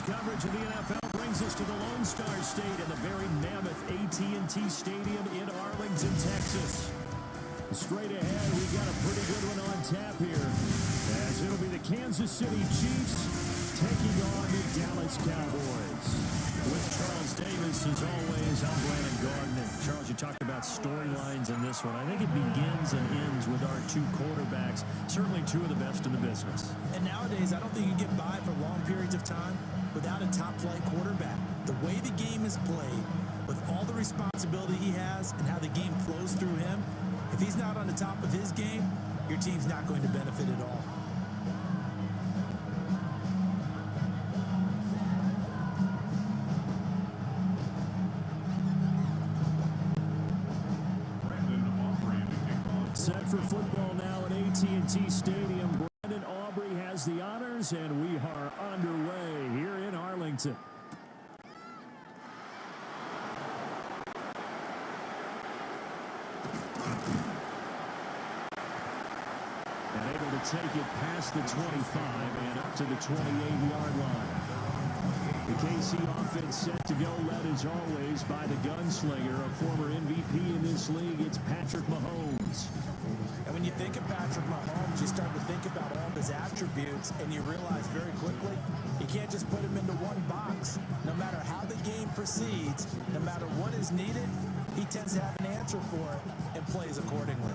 coverage of the NFL brings us to the Lone Star State in the very mammoth AT&T Stadium in Arlington, Texas. Straight ahead, we've got a pretty good one on tap here, as it'll be the Kansas City Chiefs taking on the Dallas Cowboys. With Charles Davis, as always, I'm Brandon Gardner. Charles, you talked about storylines in this one. I think it begins and ends with our two quarterbacks, certainly two of the best in the business. And nowadays, I don't think you get by for long periods of time without a top-flight quarterback. The way the game is played, with all the responsibility he has and how the game flows through him, if he's not on the top of his game, your team's not going to benefit at all. Set for football now at AT&T Stadium. Brandon Aubrey has the honors, and we are underway here in Arlington. And able to take it past the 25 and up to the 28-yard line. The KC offense set to go, led as always by the gunslinger, a former MVP in this league. It's Patrick Mahomes. And when you think of Patrick Mahomes, you start to think about all of his attributes, and you realize very quickly you can't just put him into one box. No matter how the game proceeds, no matter what is needed, he tends to have an answer for it and plays accordingly.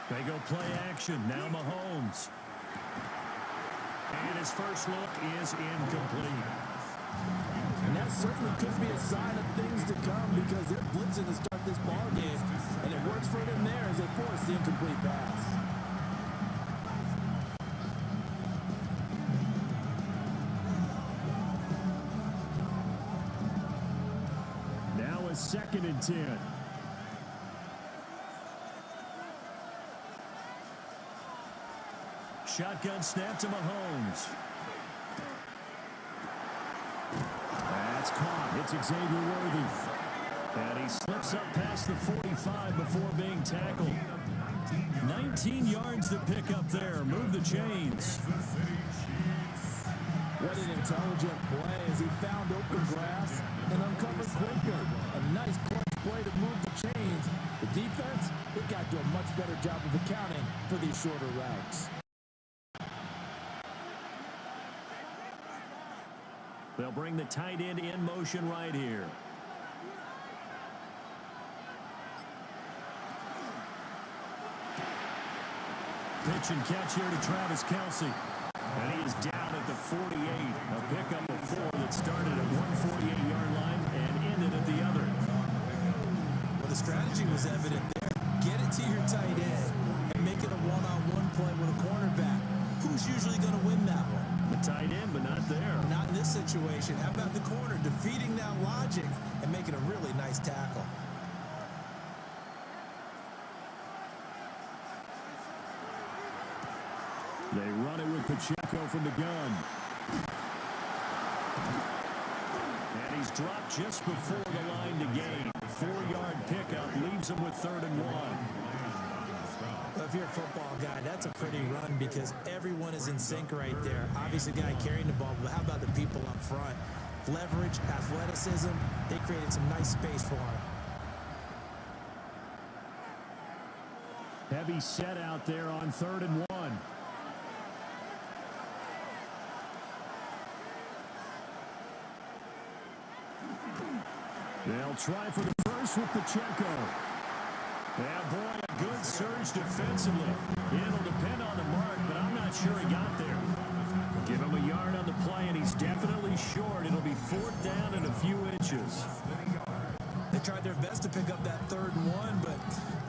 They go play action. Now Mahomes. And his first look is incomplete. And that certainly could be a sign of things to come, because they're blitzing to start this ball game, and it works for them there as they force the incomplete pass. Now a 2nd and 10. Shotgun snap to Mahomes. That's caught. It's Xavier Worthy. And he slips up past the 45 before being tackled. 19 yards to pick up there. Move the chains. What an intelligent play as he found open grass and uncovered quickly. A nice clutch play to move the chains. The defense, they've got to do a much better job of accounting for these shorter routes. They'll bring the tight end in motion right here. Pitch and catch here to Travis Kelce. And he is down at the 48. A pickup of 4 that started at 148-yard line and ended at the other. Well, the strategy was evident there. Get it to your tight end and make it a one-on-one play with a cornerback. Who's usually going to win that one? The tight end, but not there. Not in this situation. How about the corner defeating that logic and making a really nice tackle? They run it with Pacheco from the gun. And he's dropped just before the line to gain. 4-yard pickup leaves him with 3rd and 1. Well, if you're a football guy, that's a pretty run because everyone is in sync right there. Obviously, the guy carrying the ball, but how about the people up front? Leverage, athleticism, they created some nice space for him. Heavy set out there on 3rd and 1. They'll try for the first with Pacheco. Yeah, boy, a good surge defensively. It'll depend on the mark, but I'm not sure he got there. Give him a yard on the play, and he's definitely short. It'll be 4th down and a few inches. They tried their best to pick up that 3rd and 1, but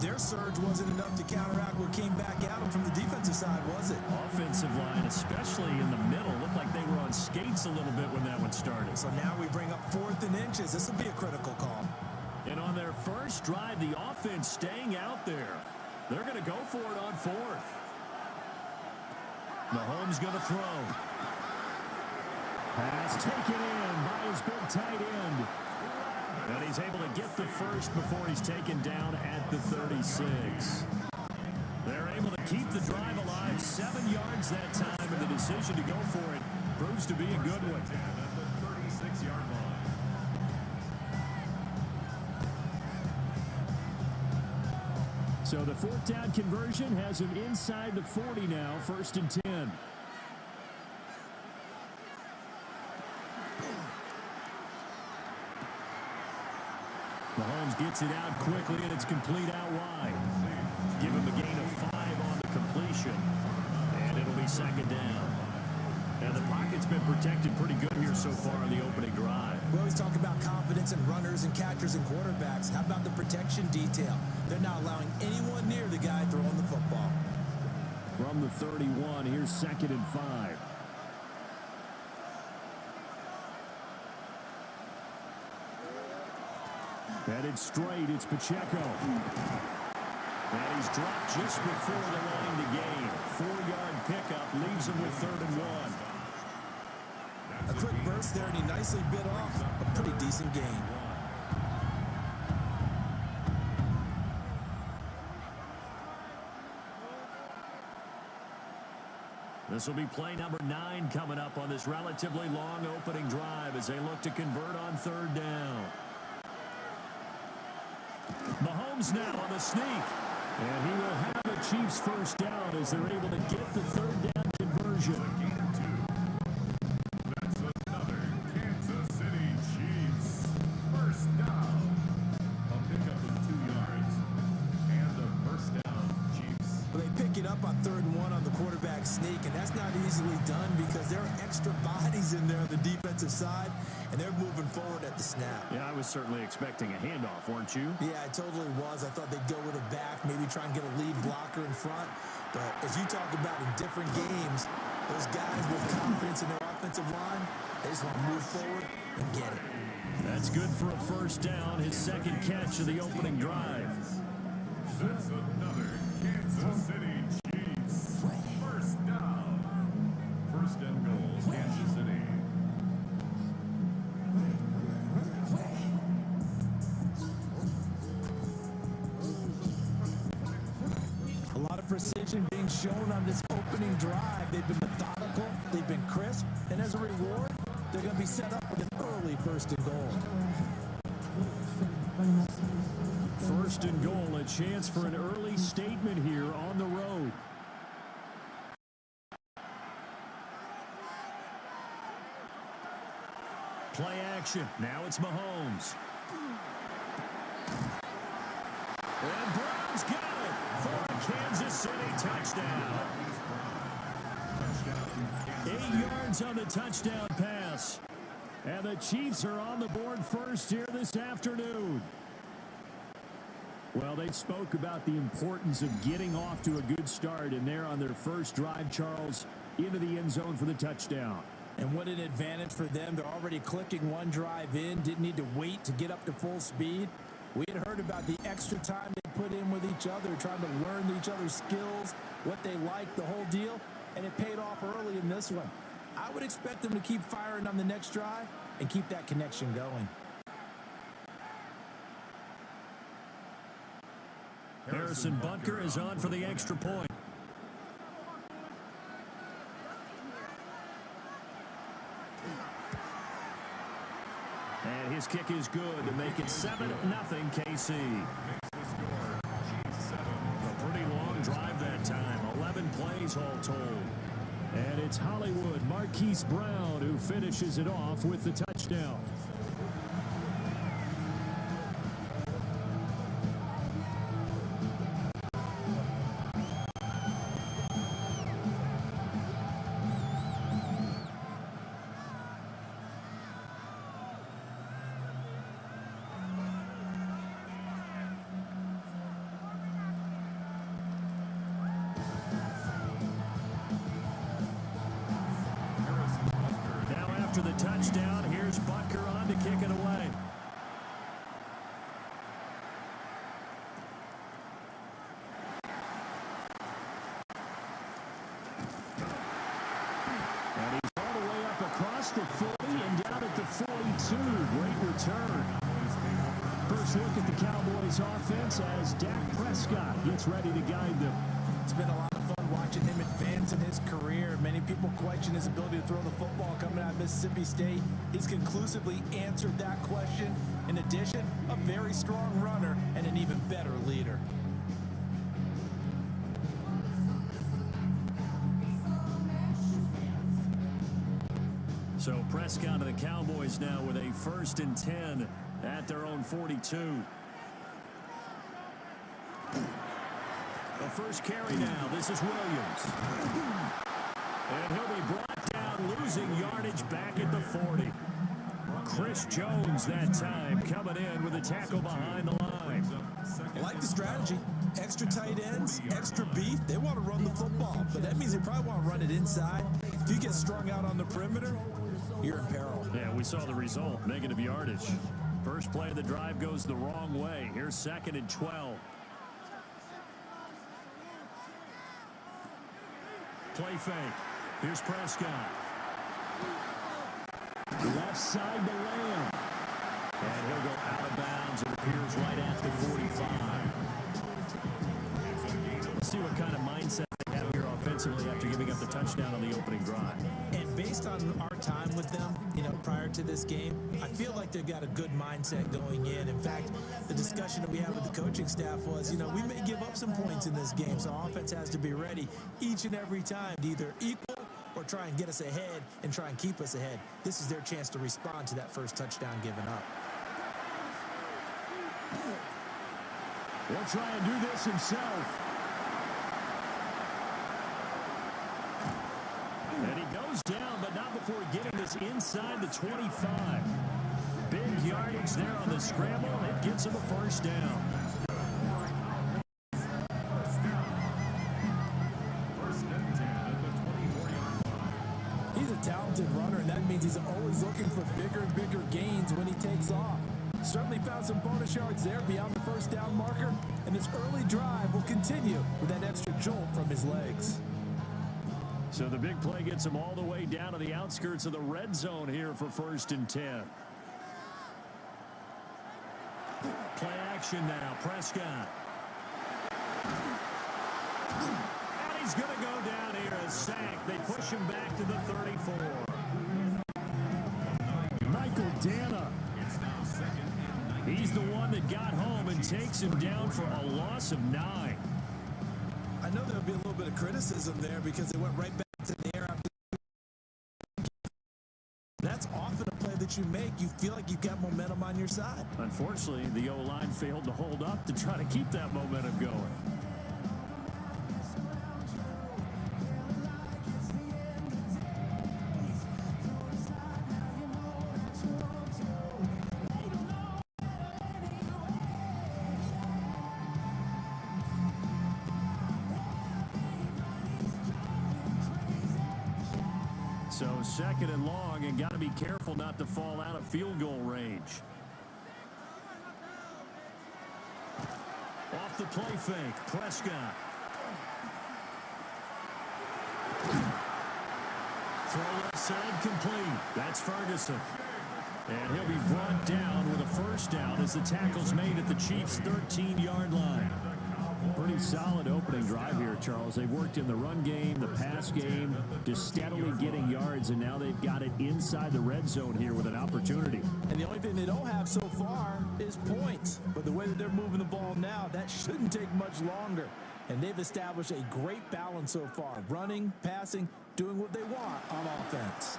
their surge wasn't enough to counteract what came back at them from the defensive side, was it? Offensive line, especially in the middle, looked like they were on skates a little bit when that one started. So now we bring up 4th and inches. This will be a critical call. And on their first drive, the offense staying out there. They're going to go for it on 4th. Mahomes going to throw. Pass taken in by his big tight end. And he's able to get the first before he's taken down at the 36. They're able to keep the drive alive, 7 yards that time, and the decision to go for it proves to be a good one. At the 36-yard line. So the fourth down conversion has him inside the 40 now, 1st and 10. Mahomes gets it out quickly, and it's complete out wide. Give him a gain of 5 on the completion, and it'll be 2nd down. And the pocket's been protected pretty good here so far on the opening drive. We always talk about confidence in runners and catchers and quarterbacks. How about the protection detail? They're not allowing anyone near the guy throwing the football. From the 31, here's 2nd and 5. Headed straight, it's Pacheco. And he's dropped just before the line to gain. 4-yard pickup leaves him with 3rd and 1. A quick burst there, and he nicely bit off a pretty decent gain. This will be play number 9 coming up on this relatively long opening drive as they look to convert on 3rd down. Mahomes now on the sneak. And he will have the Chiefs first down as they're able to get the 3rd down conversion. That's another Kansas City Chiefs first down. A pickup of 2 yards and the first down, Chiefs. Well, they pick it up on 3rd and 1 on the quarterback sneak, and that's not easily done because there are extra bodies in there on the defensive side, and they're moving forward at the snap. Yeah, I was certainly expecting a handoff, weren't you? Yeah, I totally was. I thought they'd go with a back, maybe try and get a lead blocker in front. But as you talk about in different games, those guys with confidence in their offensive line, they just want to move forward and get it. That's good for a first down, his 2nd catch of the opening drive. That's another Kansas City Chiefs first down. 1st and goal, Kansas City. A lot of precision being shown on this opening drive. They've been methodical, they've been crisp, and as a reward, they're going to be set up with an early 1st and goal. 1st and goal, a chance for an early statement here on the road. Play action. Now it's Mahomes. And Brown's got it for a Kansas City touchdown. 8 yards on the touchdown pass. And the Chiefs are on the board first here this afternoon. Well, they spoke about the importance of getting off to a good start, and they're on their first drive, Charles, into the end zone for the touchdown. And what an advantage for them. They're already clicking one drive in, didn't need to wait to get up to full speed. We had heard about the extra time they put in with each other, trying to learn each other's skills, what they like, the whole deal, and it paid off early in this one. I would expect them to keep firing on the next drive and keep that connection going. Harrison Butker is on for the extra point. And his kick is good to make it 7-0 KC. A pretty long drive that time, 11 plays all told. And it's Hollywood Marquise Brown who finishes it off with the touchdown. After the touchdown, here's Butker on to kick it away. And he's all the way up across across the 40 and down at the 42. Great return. First look at the Cowboys offense as Dak Prescott gets ready to guide them. It's been a lot of fun watching him advance in his career. Many people question his ability to throw the football coming out of Mississippi State. He's conclusively answered that question. In addition, a very strong runner and an even better leader. So Prescott of the Cowboys now with a 1st and 10 at their own 42. The first carry now. This is Williams. And he'll be brought down, losing yardage back at the 40. Chris Jones that time coming in with a tackle behind the line. I like the strategy. Extra tight ends, extra beef. They want to run the football, but that means they probably want to run it inside. If you get strung out on the perimeter, you're in peril. Yeah, we saw the result. Negative yardage. First play of the drive goes the wrong way. Here's 2nd and 12. Play fake. Here's Prescott. Left side to Lamb. And he'll go out of bounds. It appears right at the 45. Let's see what kind of mindset they have here offensively after giving up the touchdown on the opening drive. And based on our time with them, prior to this game, I feel like they've got a good mindset going in. In fact, the discussion that we had with the coaching staff was, we may give up some points in this game, so offense has to be ready each and every time to either equal or try and get us ahead and try and keep us ahead. This is their chance to respond to that first touchdown given up. He'll try and do this himself. And he goes down, but not before getting this inside the 25. Big yardage there on the scramble. It gets him a first down. He's a talented runner, and that means he's always looking for bigger and bigger gains when he takes off. Certainly found some bonus yards there beyond the first down marker, and his early drive will continue with that extra jolt from his legs. So the big play gets him all the way down to the outskirts of the red zone here for 1st and 10. Play action now. Prescott. And he's going to go down here. A sack. They push him back to the 34. Michael Dana. He's the one that got home and takes him down for a loss of 9. I know there'll be a little bit of criticism there because they went right back to the air after. That's often a play that you make. You feel like you've got momentum on your side. Unfortunately, the O-line failed to hold up to try to keep that momentum going. So 2nd and long, and got to be careful not to fall out of field goal range. Off the play fake, Prescott. Throw left side complete. That's Ferguson. And he'll be brought down with a first down as the tackle's made at the Chiefs' 13-yard line. Pretty solid opening drive here, Charles. They've worked in the run game, the pass game, just steadily getting yards, and now they've got it inside the red zone here with an opportunity. And the only thing they don't have so far is points. But the way that they're moving the ball now, that shouldn't take much longer. And they've established a great balance so far. Running, passing, doing what they want on offense.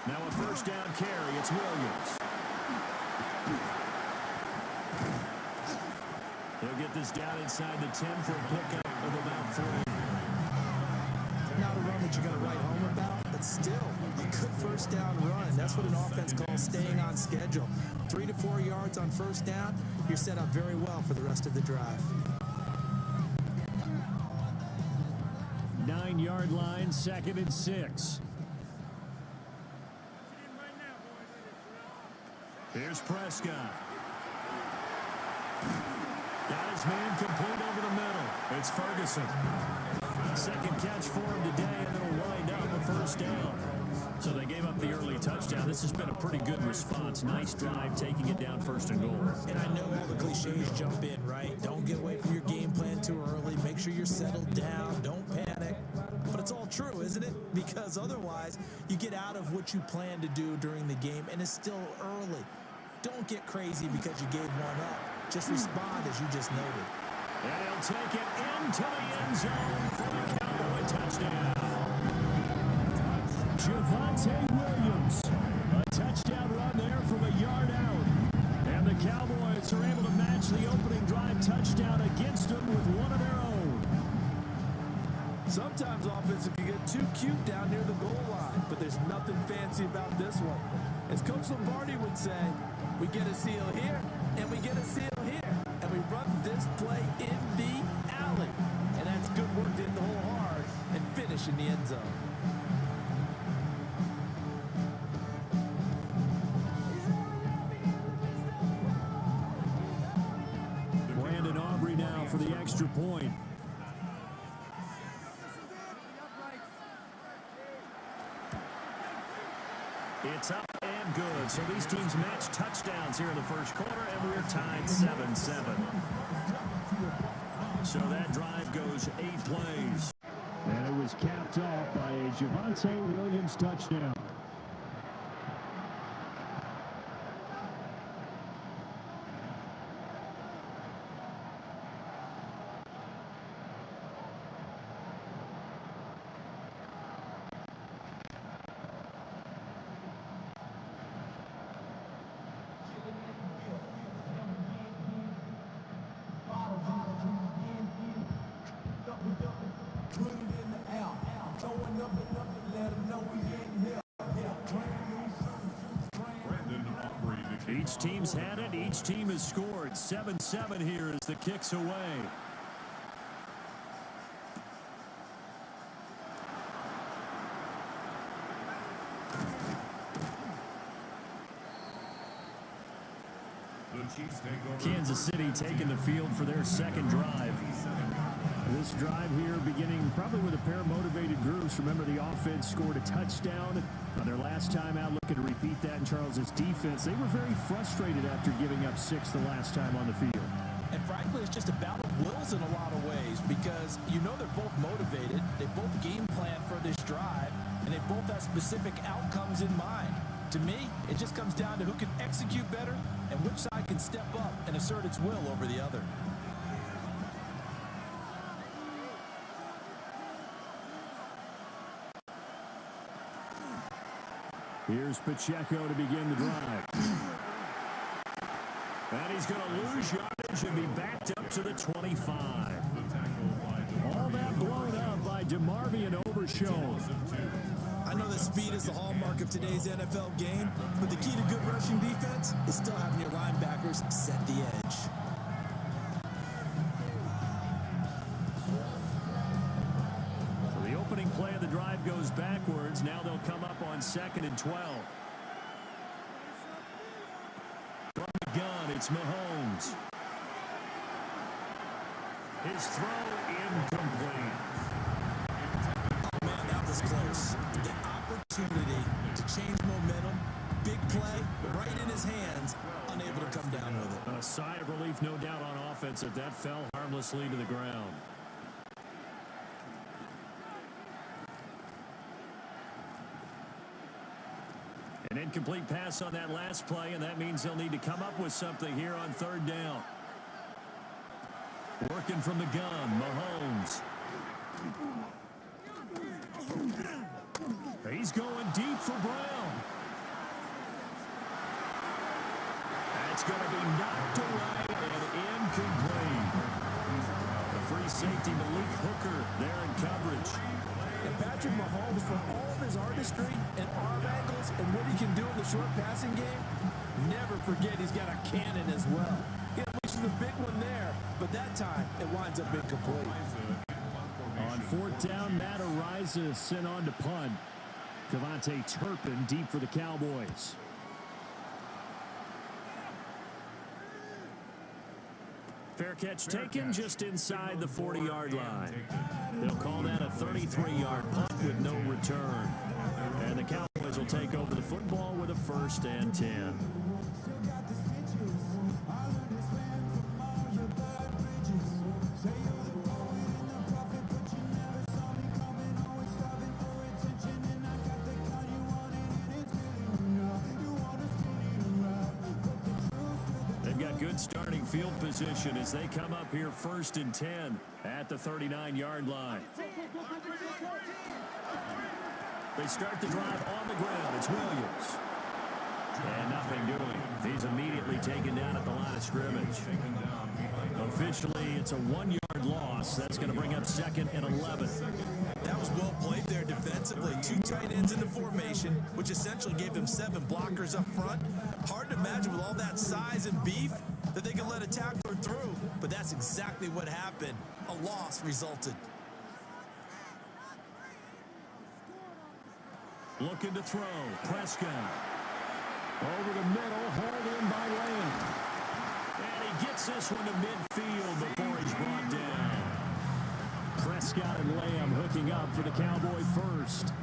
Now a first down carry. It's Williams. He'll get this down inside the 10 for a pickup of about 3. Not a run that you're going to write home about, but still a good first down run. That's what an offense calls staying on schedule. 3 to 4 yards on first down, you're set up very well for the rest of the drive. 9-yard line, 2nd and 6. Here's Prescott. Got his man complete over the middle. It's Ferguson. Second catch for him today, and it'll wind up a first down. So they gave up the early touchdown. This has been a pretty good response. Nice drive, taking it down 1st and goal. And I know all the cliches jump in, right? Don't get away from your game plan too early. Make sure you're settled down. Don't panic. But it's all true, isn't it? Because otherwise, you get out of what you plan to do during the game, and it's still early. Don't get crazy because you gave one up. Just respond as you just noted. And he'll take it into the end zone for the Cowboy touchdown. Javonte Williams, a touchdown run there from a yard out. And the Cowboys are able to match the opening drive touchdown against them with one of their own. Sometimes offenses can get too cute down near the goal line, but there's nothing fancy about this one. As Coach Lombardi would say, we get a seal here, and we get a seal here, and we run this play in the alley. And that's good work to hit the hole hard and finish in the end zone. Brandon Aubrey now for the extra point. It's up and good. So these teams match touchdowns here in the first quarter, and we're tied 7-7. So that drive goes 8 plays. And it was capped off by a Javonte Williams touchdown. Each team's had it. Each team has scored. 7-7 here as the kick's away. Kansas City taking the field for their second drive. This drive here beginning probably with a pair of motivated groups. Remember, the offense scored a touchdown on their last time out, looking to repeat that in Charles's defense. They were very frustrated after giving up 6 the last time on the field. And frankly, it's just a battle of wills in a lot of ways because you know they're both motivated. They both game plan for this drive, and they both have specific outcomes in mind. To me, it just comes down to who can execute better and which side can step up and assert its will over the other. Here's Pacheco to begin the drive. And he's going to lose yardage and be backed up to the 25. All that blown up by DeMarvion Overshown. I know that speed is the hallmark of today's NFL game, but the key to good rushing defense is still having your linebackers set the edge. So the opening play of the drive goes backwards. Now they'll come up on 2nd and 12. From the gun, it's Mahomes. His throw incomplete. Oh, man, that was close. The opportunity to change momentum, big play, right in his hands, unable to come down with it. A sigh of relief, no doubt, on offense if that fell harmlessly to the ground. An incomplete pass on that last play, and that means they'll need to come up with something here on 3rd down. Working from the gun, Mahomes. He's going deep for Brown. That's going to be knocked away and incomplete. The free safety, Malik Hooker, there in coverage. And Patrick Mahomes, for all of his artistry and arm angles and what he can do in the short passing game, never forget he's got a cannon as well. He unleashes a big one there, but that time it winds up incomplete. On 4th down, Matt Ariza sent on to punt. Cavante Turpin deep for the Cowboys. Fair catch taken just inside the 40-yard line. They'll call that a 33-yard punt with no return. And the Cowboys will take over the football with a 1st and 10. They've got good starting field position as they come up here 1st and 10 at the 39-yard line. They start the drive on the ground. It's Williams. And nothing doing. He's immediately taken down at the line of scrimmage. Officially, it's a 1-yard loss. That's going to bring up 2nd and 11. That was well played there defensively. 2 tight ends in the formation, which essentially gave them 7 blockers up front. Hard to imagine with all that size and beef that they could let a tackler through. But that's exactly what happened. A loss resulted. Looking to throw. Prescott. Over the middle. Hauled in by Lamb. And he gets this one to midfield before he's brought down. Prescott and Lamb hooking up for the Cowboy first.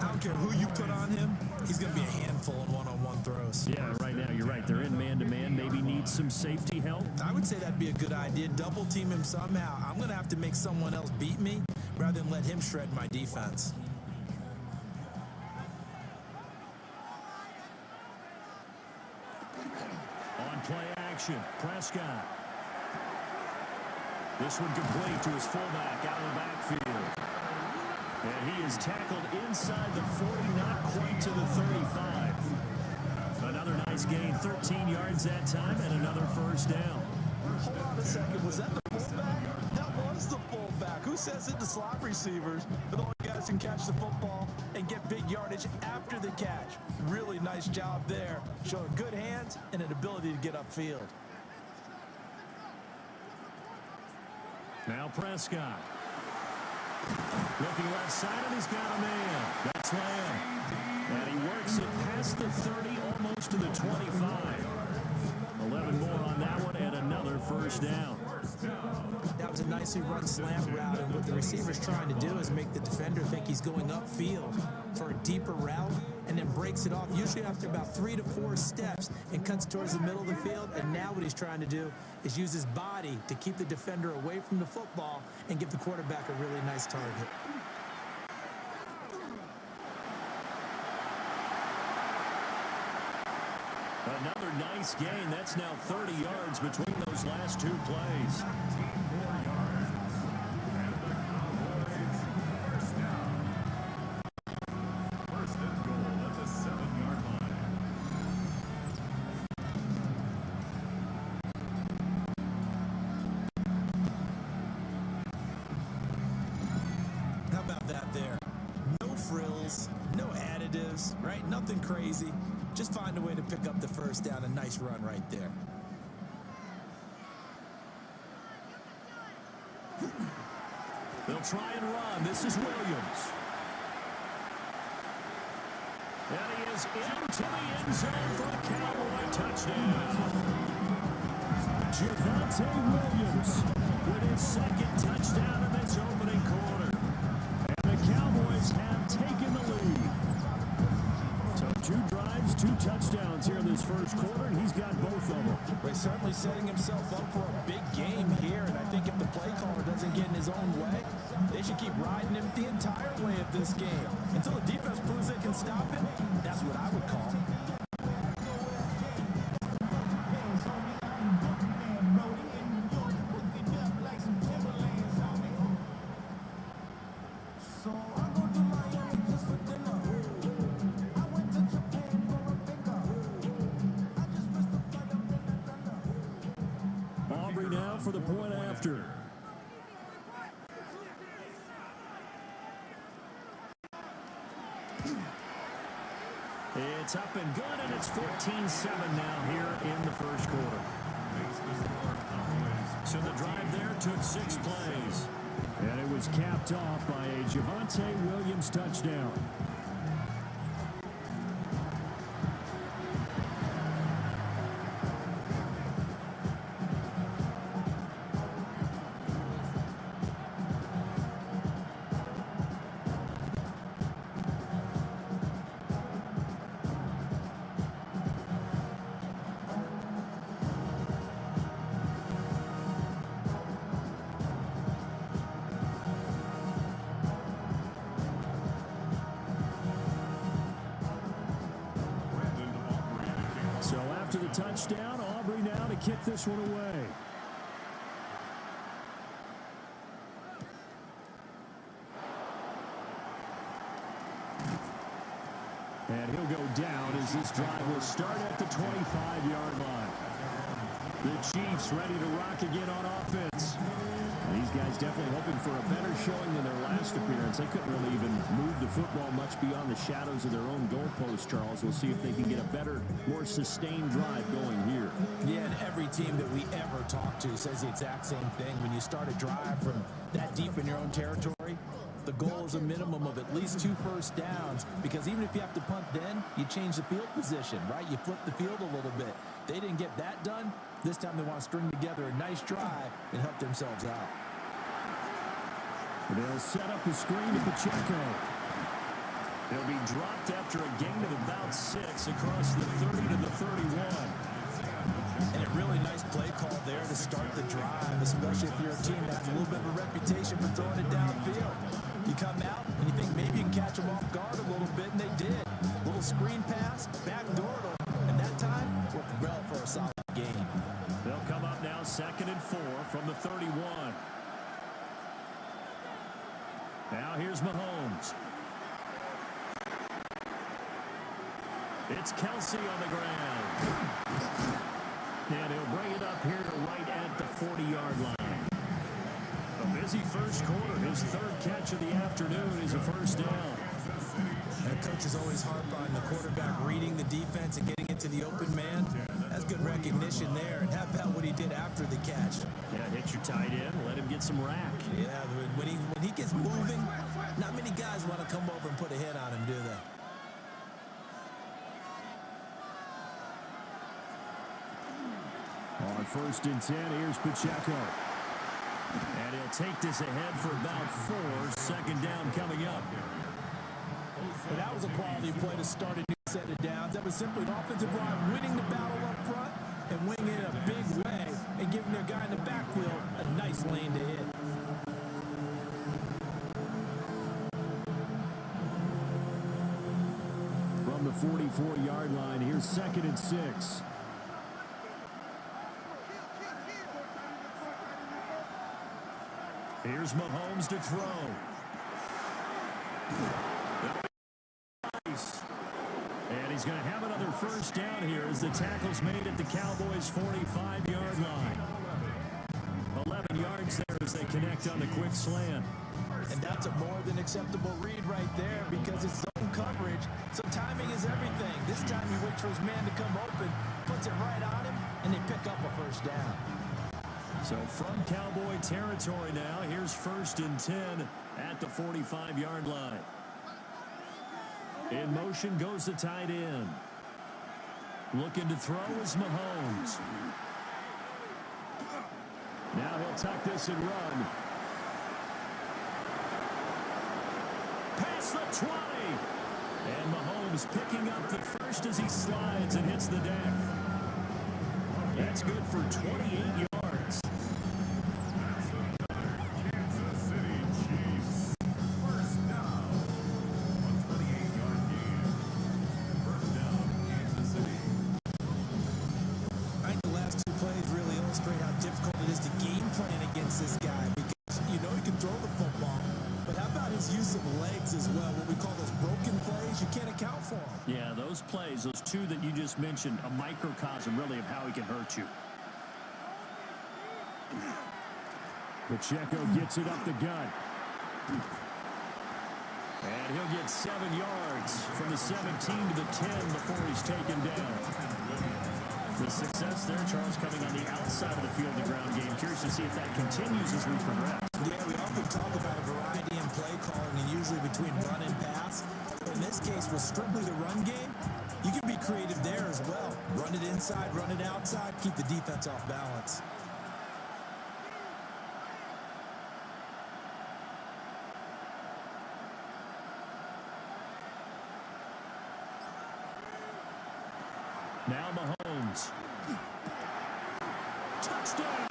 I don't care who you put on him. He's going to be a handful in one-on-one throws. Yeah, right now you're right. They're in man-to-man. Maybe need some safety help. I would say that'd be a good idea. Double team him somehow. I'm going to have to make someone else beat me rather than let him shred my defense. On play action, Prescott. This one complete to his fullback out of the backfield. And he is tackled inside the 40, not quite to the 35. Another nice gain, 13 yards that time, and another 1st down. Hold on a second. Was that the fullback? That was the fullback. Who says it? The slot receivers are the only guys who can catch the football and get big yardage after the catch. Really nice job there, showing good hands and an ability to get upfield. Now Prescott. Looking left side, and he's got a man. That's Lamb. And he works it past the 30, almost to the 25. 11 more on that one, and another 1st down. That was a nicely run slant route, and what the receiver's trying to do is make the defender think he's going upfield for a deeper route, and then breaks it off, usually after about 3 to 4 steps, and cuts towards the middle of the field. And now what he's trying to do is use his body to keep the defender away from the football and give the quarterback a really nice target. Another nice gain. That's now 30 yards between those last 2 plays. How about that there? No frills, no additives, right? Nothing crazy. Just find a way to pick up the 1st down. A nice run right there. They'll try and run. This is Williams. And he is into the end zone for a Cowboy touchdown. Javonte Williams with his 2nd touchdown in this opening quarter. And the Cowboys have taken the lead. So 2 drives, 2 touchdowns here in this 1st quarter, and he's got both of them. Well, he's certainly setting himself up for a big game here, and I think if the play caller doesn't get in his own way, they should keep riding him the entire way of this game. Until the defense proves they can stop him, that's what I would call. Aubrey now for the point after. It's up and good, and it's 14-7 now here in the 1st quarter. So the drive there took 6 plays. And it was capped off by a Javonte Williams touchdown. after the touchdown. Aubrey now to kick this one away. And he'll go down as this drive will start at the 25-yard line. The Chiefs ready to rock again on offense. These guys definitely hoping for a better showing than their last appearance. They couldn't really even move the football much beyond the shadows of their own goalpost, Charles. We'll see if they can get a better, more sustained drive going here. Yeah, and every team that we ever talk to says the exact same thing. When you start a drive from that deep in your own territory, the goal is a minimum of at least 2 first downs, because even if you have to punt then, you change the field position, right? You flip the field a little bit. They didn't get that done. This time they want to string together a nice drive and help themselves out. They'll set up the screen to Pacheco. He'll be dropped after a gain of about 6 across the 30 to the 31. And a really nice play call there to start the drive, especially if you're a team that has a little bit of a reputation for throwing it downfield. You come out and you think maybe you can catch them off guard a little bit, and they did. Little screen pass, backdoor them, and that time worked well for a solid gain. They'll come up now 2nd and 4 from the 31. Now here's Mahomes. It's Kelsey on the ground. And he'll bring it up here to right at the 40-yard line. A busy first quarter. His 3rd catch of the afternoon is a first down. That coach is always harp on the quarterback reading the defense and getting it to the open man. That's good recognition there. And how about what he did after the catch? Yeah, hit your tight end. Let him get some rack. Yeah, when he gets moving, not many guys want to come over and put a hit on him, do they? On 1st and 10, here's Pacheco. And he'll take this ahead for about 4. 2nd down coming up. But that was a quality play to start a new set of downs. That was simply an offensive line winning the battle up front and winning it in a big way and giving their guy in the backfield a nice lane to hit. From the 44-yard line, here's 2nd and 6. Here's Mahomes to throw. And he's going to have another first down here as the tackle's made at the Cowboys' 45-yard line. 11 yards there as they connect on the quick slant. And that's a more than acceptable read right there because it's zone coverage. So timing is everything. This time he waits for his man to come open, puts it right on him, and they pick up a first down. So from Cowboy territory now, here's 1st and 10 at the 45-yard line. In motion goes the tight end. Looking to throw is Mahomes. Now he'll tuck this and run. Past the 20. And Mahomes picking up the first as he slides and hits the deck. That's good for 28 yards. Kansas City Chiefs. First down. 28-yard gain. First down, Kansas City. I think the last 2 plays really illustrate how difficult it is to game plan against this guy because you know he can throw the football. But how about his use of legs as well? What we call those broken plays, you can't account for them. Yeah, those plays, those 2 that you just mentioned, a microcosm really of how he can hurt you. Pacheco gets it up the gut. And he'll get 7 yards from the 17 to the 10 before he's taken down. The success there, Charles, coming on the outside of the field, the ground game. Curious to see if that continues as we progress. Yeah, we often talk about a variety in play calling and usually between run and pass. In this case, with strictly the run game, you can be creative there as well. Run it inside, run it outside, keep the defense off balance. Now Mahomes. Touchdown!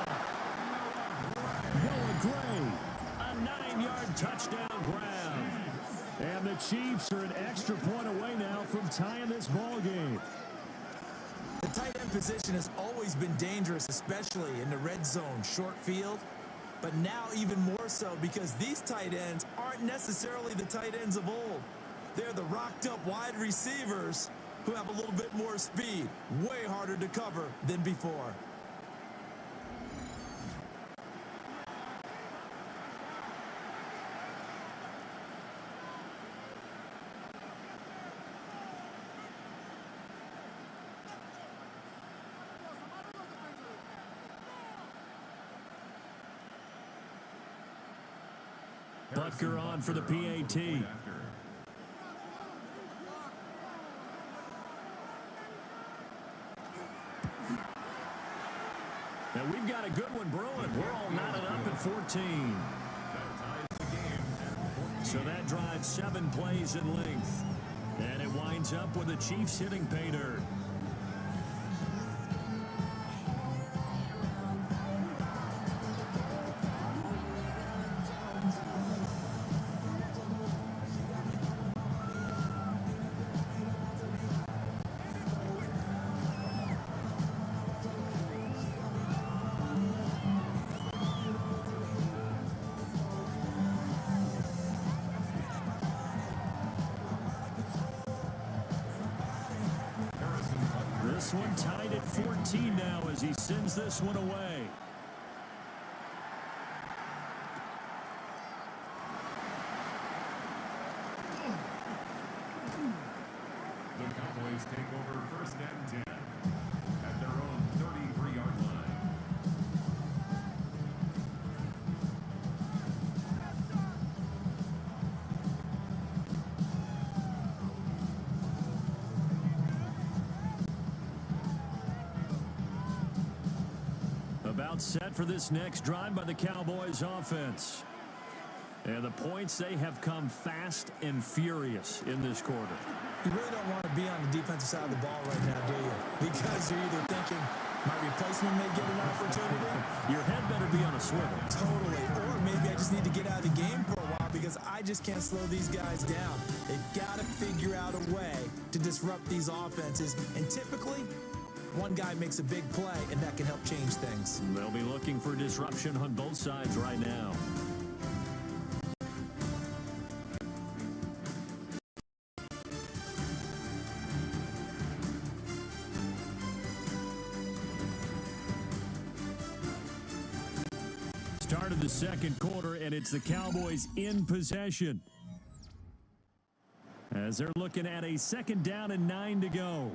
Noah Gray, a 9-yard touchdown grab. And the Chiefs are an extra point away now from tying this ball game. The tight end position has always been dangerous, especially in the red zone, short field. But now even more so because these tight ends aren't necessarily the tight ends of old. They're the rocked-up wide receivers who have a little bit more speed, way harder to cover than before. Butker on for the PAT. And we've got a good one brewing. We're all knotted up at 14. So that drives 7 plays in length. And it winds up with the Chiefs hitting pay dirt. This one tied at 14 now as he sends this one away. The Cowboys take over 1st and 10 at their own 33-yard line. About set for this next drive by the Cowboys offense. And the points, they have come fast and furious in this quarter. You really don't want to be on the defensive side of the ball right now, do you? Because you're either thinking, my replacement may get an opportunity. Your head better be on a swivel. Totally. Or maybe I just need to get out of the game for a while because I just can't slow these guys down. They've got to figure out a way to disrupt these offenses. And typically, one guy makes a big play, and that can help change things. They'll be looking for disruption on both sides right now. Start of the second quarter, and it's the Cowboys in possession. As they're looking at a 2nd down and 9 to go.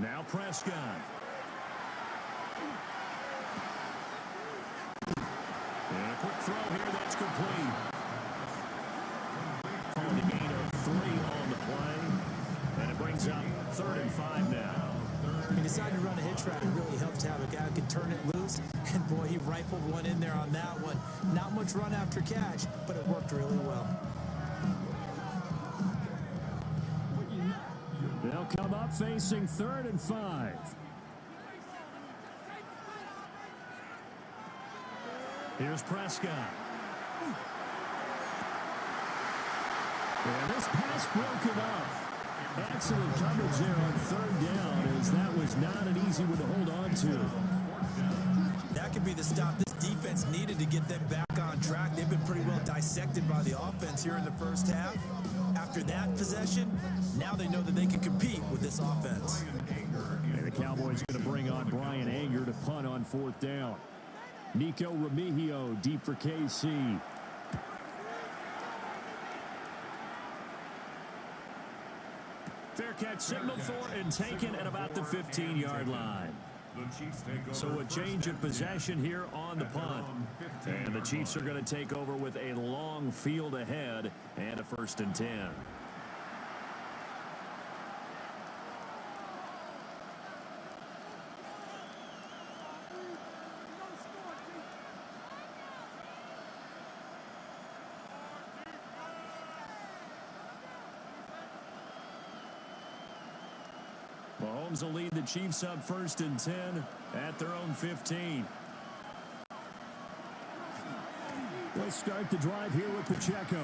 Now Prescott. And a quick throw here that's complete. Calling the gain of 3 on the play. And it brings up 3rd and 5 now. He decided to run a hitch route. It really helps to have a guy who can turn it loose. And boy, he rifled one in there on that one. Not much run after catch, but it worked really well. They'll come up facing 3rd and 5. Here's Prescott. And this pass broken up. Excellent coverage there on 3rd down, as that was not an easy one to hold on to. That could be the stop this defense needed to get them back on track. They've been pretty well dissected by the offense here in the first half. After that possession, now they know that they can compete with this offense. And the Cowboys going to bring on Brian Anger to punt on 4th down. Nico Remigio deep for KC. Fair catch signaled for and taken at about the 15-yard line. So a change of possession here on the punt. And the Chiefs are going to take over with a long field ahead and a 1st and 10. Mahomes will lead the Chiefs up 1st and 10 at their own 15. We'll start the drive here with Pacheco.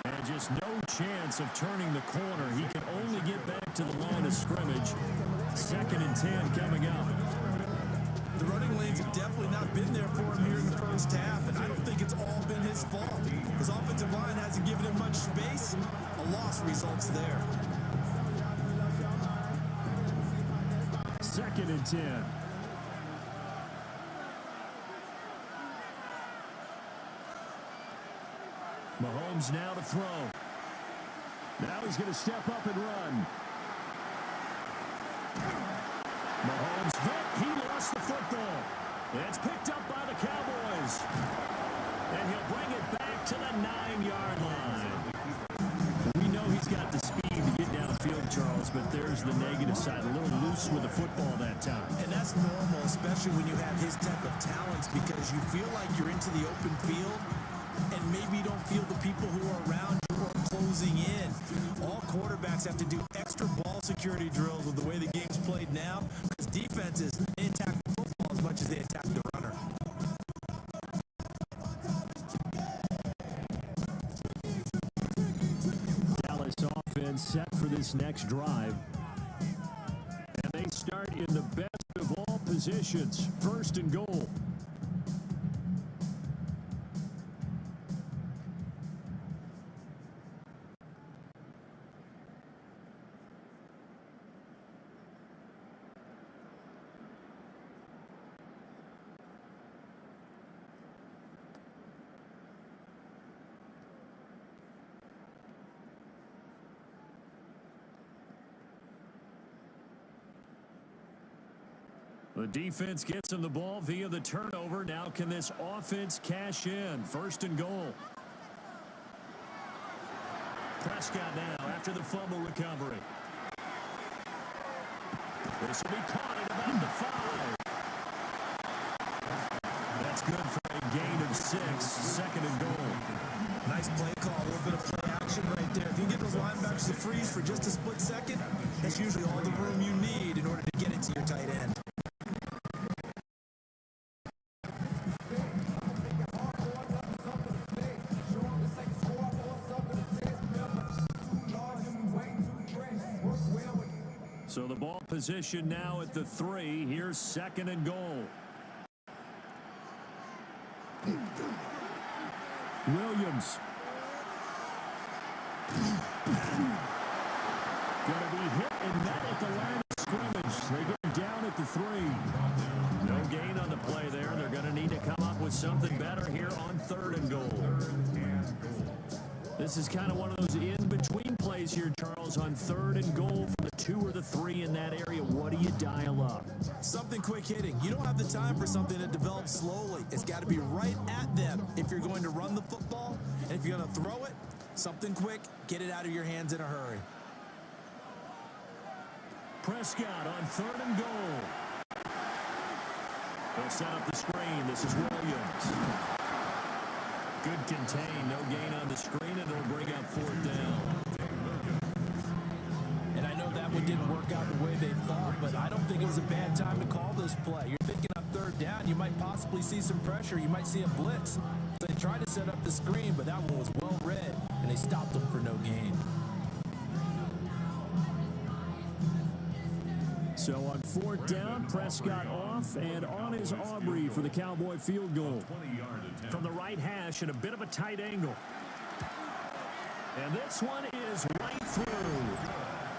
And just no chance of turning the corner. He can only get back to the line of scrimmage. 2nd and 10 coming up. The running lanes have definitely not been there for him here in the first half, and I don't think it's all been his fault. His offensive line hasn't given him much space. A loss results there. 2nd and 10. Mahomes now to throw. Now he's going to step up and run. Mahomes hit. He lost the football. It's picked up by the Cowboys. And he'll bring it back to the 9-yard line. We know he's got the speed to get downfield, Charles, but there's the negative side. A little loose with the football that time. And that's normal, especially when you have his type of talents, because you feel like you're into the open field and maybe you don't feel the people who are around you are closing in. All quarterbacks have to do extra ball security drills with the way the game's played now, because defenses, they attack the football as much as they attack the runner. Dallas offense set for this next drive. And they start in the best of all positions. 1st and goal. The defense gets him the ball via the turnover. Now can this offense cash in? 1st and goal. Prescott now after the fumble recovery. This will be caught at about the 5. That's good for a gain of 6. 2nd and goal. Nice play call, a little bit of play action right there. If you can get those linebackers to freeze for just a split second, that's usually all the room you need in order to get it to your tight end. So the ball position now at the 3. Here's 2nd and goal. Williams. Going to be hit and met at the line of scrimmage. They get him down at the 3. No gain on the play there. They're going to need to come up with something better here on 3rd and goal. This is kind of one of those in-between plays here, Charles, on 3rd and goal from the 2 or the 3 in that area. What do you dial up? Something quick hitting. You don't have the time for something that develops slowly. It's got to be right at them if you're going to run the football. And if you're going to throw it, something quick, get it out of your hands in a hurry. Prescott on 3rd and goal. They'll set up the screen. This is Williams. Good contain. No gain on the screen, and it'll bring up 4th down. And I know that one didn't work out the way they thought, but I don't think it was a bad time to call this play. You're thinking on 3rd down, you might possibly see some pressure. You might see a blitz. So they tried to set up the screen, but that one was well read, and they stopped them for no gain. So on 4th down, Prescott off, and on is Aubrey for the Cowboy field goal. From the right hash at a bit of a tight angle. And this one is right through.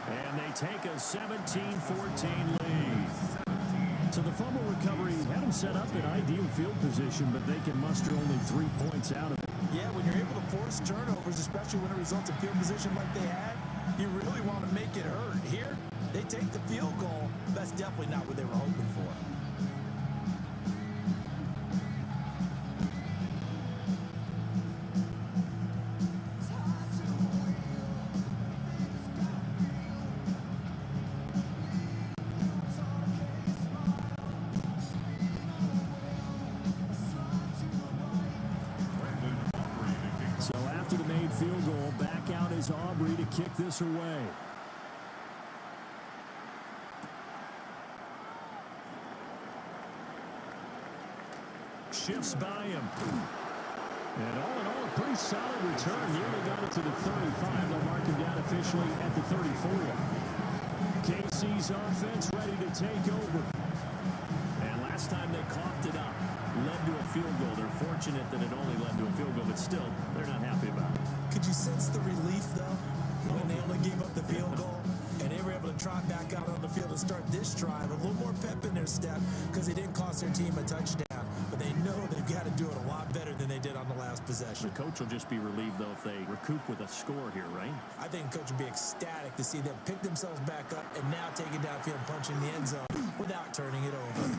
And they take a 17-14 lead. So the fumble recovery had them set up in ideal field position, but they can muster only 3 points out of it. Yeah, when you're able to force turnovers, especially when it results in field position like they had, you really want to make it hurt. Here, they take the field goal. That's definitely not what they were hoping for. is Aubrey to kick this away. Shifts by him. And all in all, a pretty solid return. Nearly got it to the 35. They'll mark him down officially at the 34. KC's offense ready to take over. And last time they coughed it up, led to a field goal. They're fortunate that it only led to a field goal, but still, they're not happy about it. Could you sense the relief, though, when they only gave up the field goal? And they were able to trot back out on the field and start this drive. A little more pep in their step because they didn't cost their team a touchdown. But they know they've got to do it a lot better than they did on the last possession. The coach will just be relieved, though, if they recoup with a score here, right? I think the coach will be ecstatic to see them pick themselves back up and now take it downfield, punching the end zone without turning it over.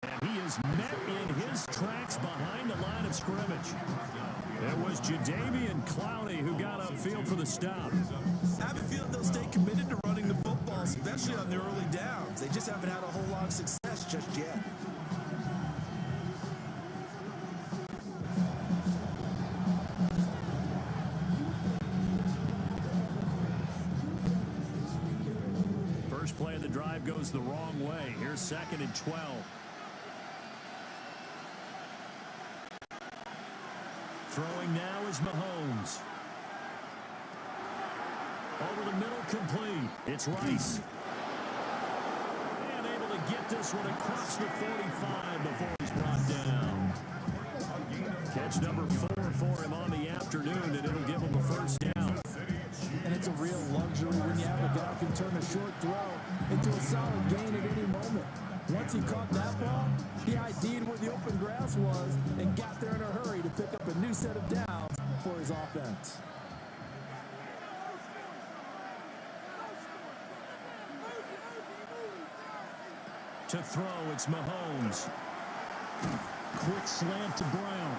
And he is met in his tracks behind the line of scrimmage. It was Jadeveon Clowney who got upfield for the stop. I have a feeling they'll stay committed to running the football, especially on their early downs. They just haven't had a whole lot of success just yet. First play of the drive goes the wrong way. Here's 2nd and 12. Throwing now is Mahomes. Over the middle, complete. It's Rice. And able to get this one across the 45 before he's brought down. Catch number 4 for him on the afternoon, and it'll give him a first down. And it's a real luxury when you have a guy who can turn a short throw into a solid gain at any moment. Once he caught that ball, he ID'd where the open grass was and got there in a hurry to pick up a new set of downs for his offense. To throw, it's Mahomes. Quick slant to Brown.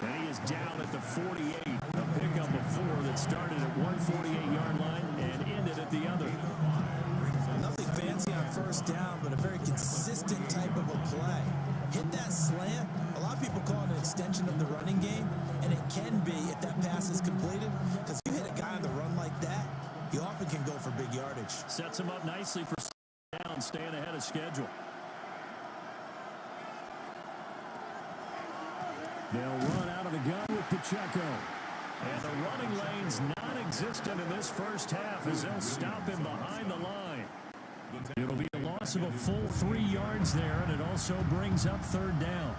And he is down at the 48. A pickup of 4 that started at 148-yard line and ended at the other. Nothing fancy on first down, but a very consistent type of a play. Hit that slant. A lot of people call it an extension of the running game, and it can be if that pass is completed, because you hit a guy on the run like that, he often can go for big yardage. Sets him up nicely for down, staying ahead of schedule. They'll run out of the gun with Pacheco. And the running lane's non-existent in this first half as they'll stop him behind the line. It'll be a loss of a full 3 yards there, and it also brings up 3rd down.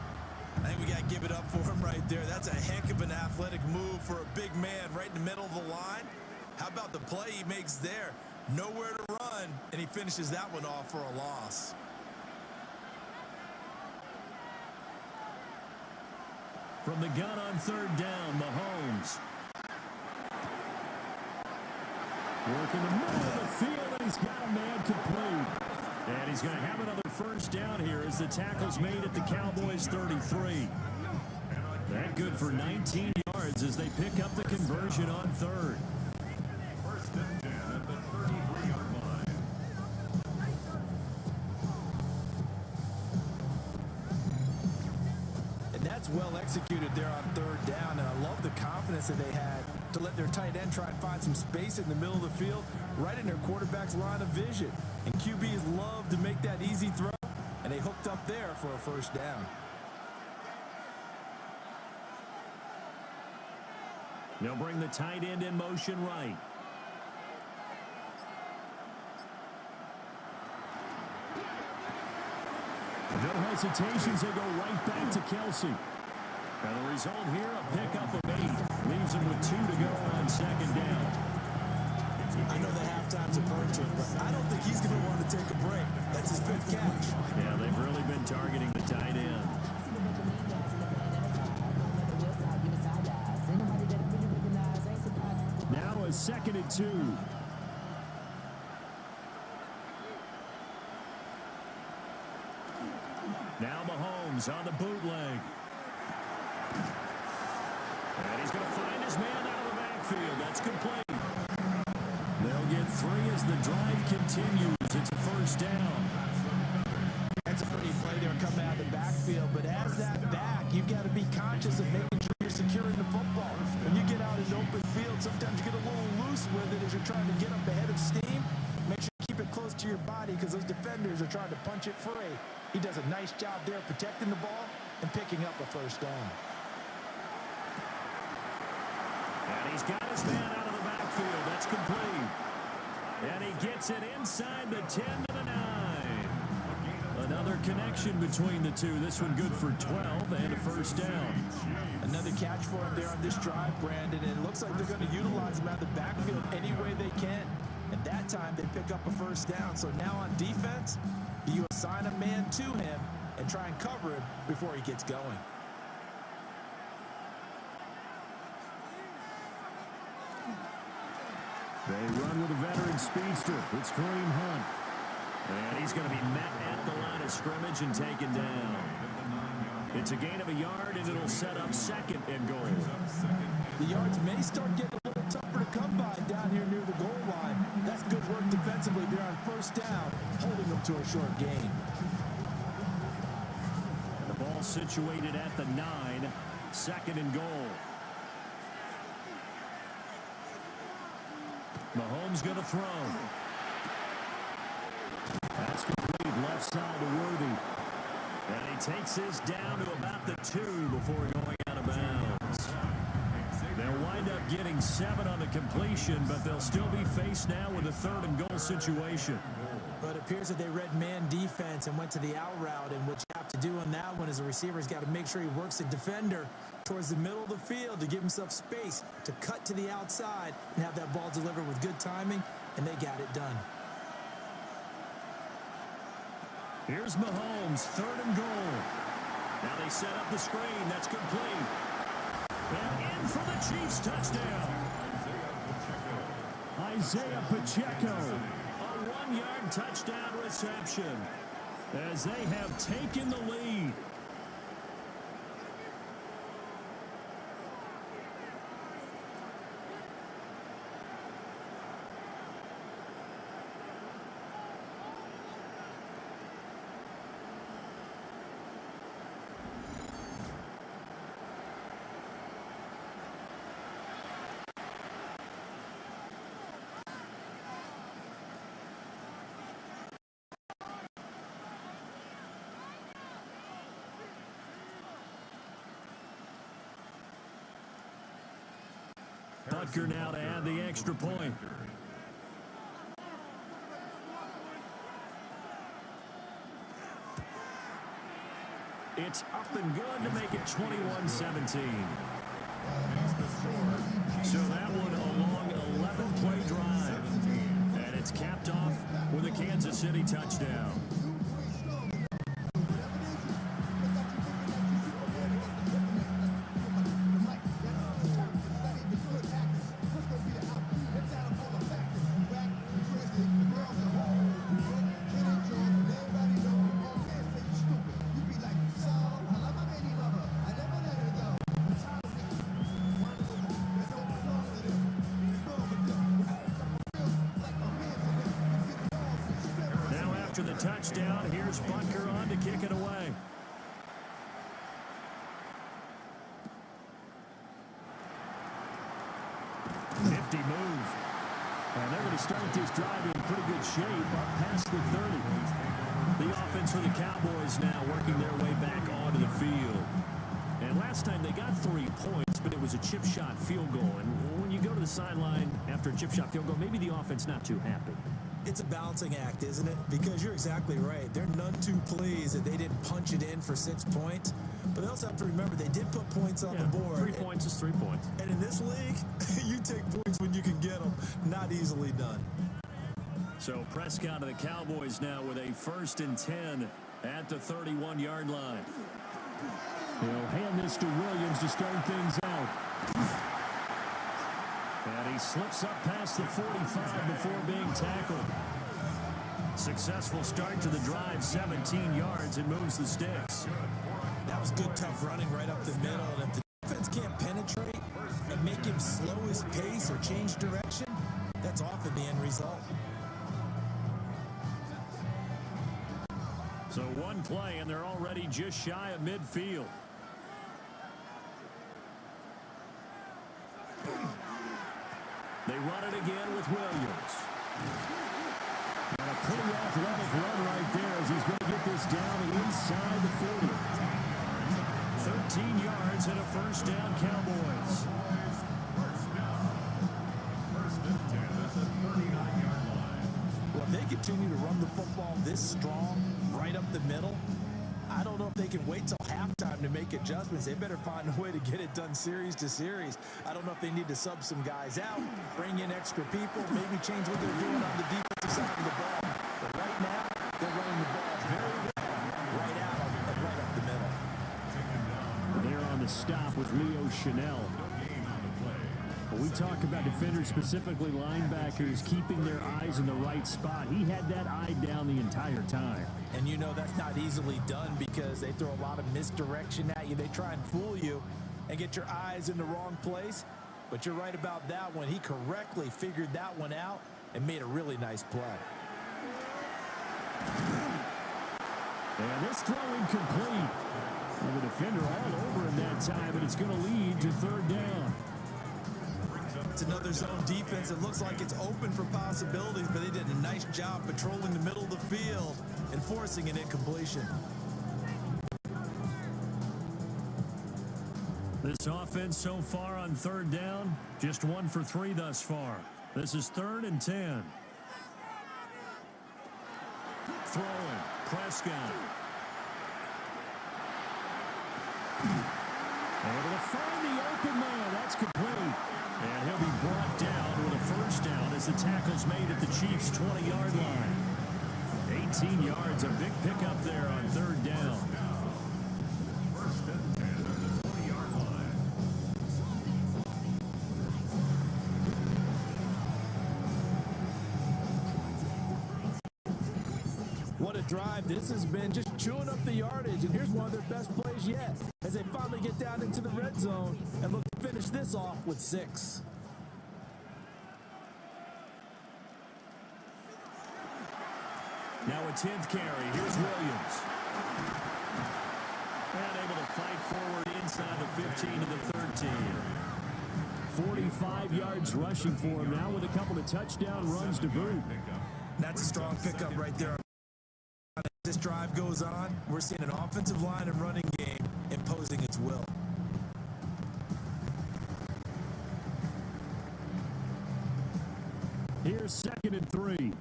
I think we got to give it up for him right there. That's a heck of an athletic move for a big man right in the middle of the line. How about the play he makes there? Nowhere to run, and he finishes that one off for a loss. From the gun on 3rd down, Mahomes. Working the middle of the field, and he's got a man complete. And he's going to have another first down here as the tackle's made at the Cowboys' 33. That good for 19 yards as they pick up the conversion on 3rd. First and 10 at the 33-yard line. And that's well executed there on 3rd down, and I love the confidence that they had to let their tight end try and find some space in the middle of the field, right in their quarterback's line of vision. And QBs love to make that easy throw, and they hooked up there for a first down. They'll bring the tight end in motion right. No hesitations, they go right back to Kelsey. And the result here, a pickup of 8. Leaves him with 2 to go on 2nd down. I know the halftime's approaching, but I don't think he's going to want to take a break. That's his 5th catch. Yeah, they've really been targeting the tight end. Now a 2nd and 2. Now Mahomes on the bootleg. And he's going to find his man out of the backfield. That's complete. They'll get 3 as the drive continues. It's a first down. That's a pretty play there coming out of the backfield, but as that back, you've got to be conscious of making sure you're securing the football. When you get out in open open field, sometimes you get a little loose with it as you're trying to get up ahead of steam. Make sure you keep it close to your body because those defenders are trying to punch it free. He does a nice job there protecting the ball and picking up a first down. And he's got his man out of the backfield. That's complete. And he gets it inside the 10 to the 9. Another connection between the two. This one good for 12 and a first down. Another catch for him there on this drive, Brandon. And it looks like they're going to utilize him out of the backfield any way they can. And that time they pick up a first down. So now on defense, you assign a man to him and try and cover him before he gets going. They run with a veteran speedster. It's Kareem Hunt. And he's going to be met at the line of scrimmage and taken down. It's a gain of a yard, and it'll set up second and goal. The yards may start getting a little tougher to come by down here near the goal line. That's good work defensively there on first down, holding them to a short gain. The ball situated at the 9, second and goal. Mahomes going to throw. That's complete left side to Worthy. And he takes this down to about the 2 before going out of bounds. They'll wind up getting 7 on the completion, but they'll still be faced now with a third and goal situation. But it appears that they read man defense and went to the out route, and what you have to do on that one is a receiver's got to make sure he works the defender towards the middle of the field to give himself space to cut to the outside and have that ball delivered with good timing, and they got it done. Here's Mahomes, third and goal. Now they set up the screen. That's complete. And in for the Chiefs touchdown. Isaiah Pacheco. A 1-yard touchdown reception as they have taken the lead. Butker now to add the extra point. It's up and good to make it 21-17. So that one a long 11-play drive. And it's capped off with a Kansas City touchdown. After the touchdown, here's Butker on to kick it away. Nifty move. And they're going to start this drive in pretty good shape up past the 30. The offense for the Cowboys now working their way back onto the field. And last time they got 3 points, but it was a chip shot field goal. And when you go to the sideline after a chip shot field goal, maybe the offense not too happy. It's a balancing act, isn't it? Because you're exactly right. They're none too pleased that they didn't punch it in for 6 points. But they also have to remember they did put points on the board. 3 points is 3 points. And in this league, you take points when you can get them. Not easily done. So Prescott of the Cowboys now with a 1st and 10 at the 31-yard line. He'll hand this to Williams to start things out. And he slips up past the 45 before being tackled. Successful start to the drive, 17 yards, and moves the sticks. That was good, tough running right up the middle. And if the defense can't penetrate and make him slow his pace or change direction, that's often the end result. So one play, and they're already just shy of midfield. run it again with Williams. And a pretty athletic run right there as he's going to get this down inside the 40. 13 yards and a first down, Cowboys. First down. First and 10 at the 39-yard line. Well, if they continue to run the football this strong, right up the middle, I don't know if they can wait till halftime to make adjustments. They better find a way to get it done series to series. I don't know if they need to sub some guys out, bring in extra people, maybe change what they're doing on the defensive side of the ball. But right now, they're running the ball very well, right out and right up the middle. They're on the stop with Leo Chanel. When we talk about defenders, specifically linebackers, keeping their eyes in the right spot, he had that eye down the entire time. And you know that's not easily done because they throw a lot of misdirection at you. They try and fool you and get your eyes in the wrong place. But you're right about that one. He correctly figured that one out and made a really nice play. And this throw incomplete. And the defender all over him that time, but it's going to lead to third down. It's another zone defense. It looks like it's open for possibilities, but they did a nice job patrolling the middle of the field and forcing an incompletion. This offense so far on third down, just 1 for 3 thus far. This is 3rd and 10. Throwing, Prescott. Able to find the open man. That's complete. And he'll be brought down with a first down as the tackle's made at the Chiefs' 20-yard line. 18 yards, a big pickup there on third down. First and 10 at the 20-yard line. What a drive this has been, just chewing up the yardage. And here's one of their best plays yet as they finally get down into the red zone and look to finish this off with 6. Now a 10th carry. Here's Williams. And able to fight forward inside the 15 to the 13. 45 yards rushing for him now with a couple of touchdown runs to boot. That's a strong pickup right there. This drive goes on, we're seeing an offensive line and running game imposing its will. Here's 2nd and 3.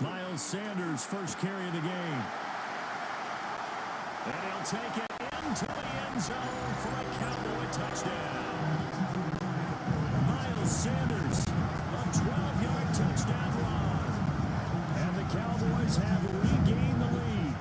Miles Sanders, first carry of the game. And he'll take it into the end zone for a Cowboy touchdown. Miles Sanders, a 12-yard touchdown run. And the Cowboys have regained the lead.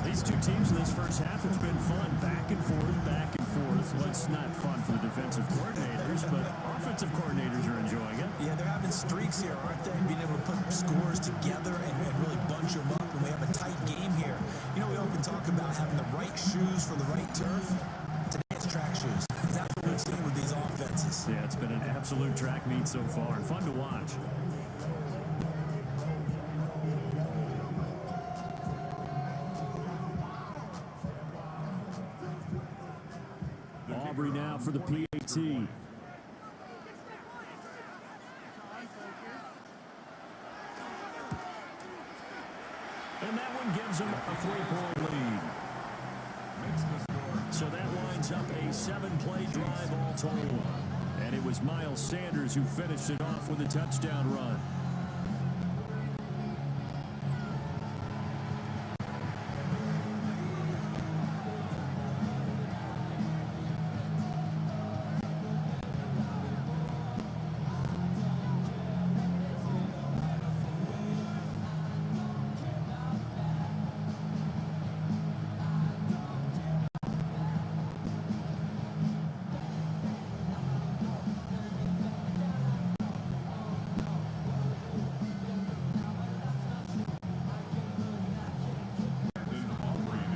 These two teams in this first half, it's been fun. Back and forth, back and forth. Well, it's not fun for the defensive coordinators, but offensive coordinators are enjoying it. Yeah, they're having streaks here, aren't they? Being able to put scores together and really bunch them up when we have a tight game here. You know, we often talk about having the right shoes for the right turf. Today it's track shoes. That's what we've seen with these offenses. Yeah, it's been an absolute track meet so far. Fun to watch. Aubrey now for the PAT. And that one gives them a 3-point lead. So that lines up a 7-play drive all total. And it was Miles Sanders who finished it off with a touchdown run.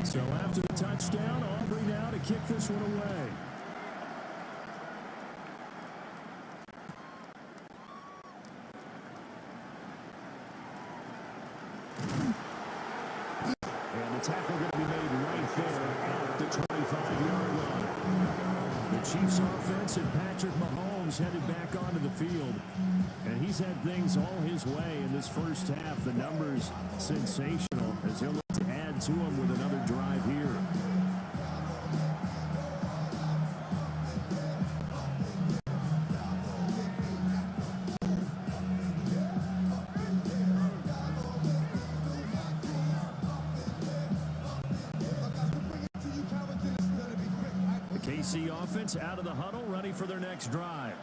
So after the touchdown, Aubrey now to kick this one away. And the tackle going to be made right there at the 25-yard line. The Chiefs offense and Patrick Mahomes headed back onto the field. And he's had things all his way in this first half. The numbers sensational as he'll look to add to them with another drive here. KC offense out of the huddle, ready for their next drive.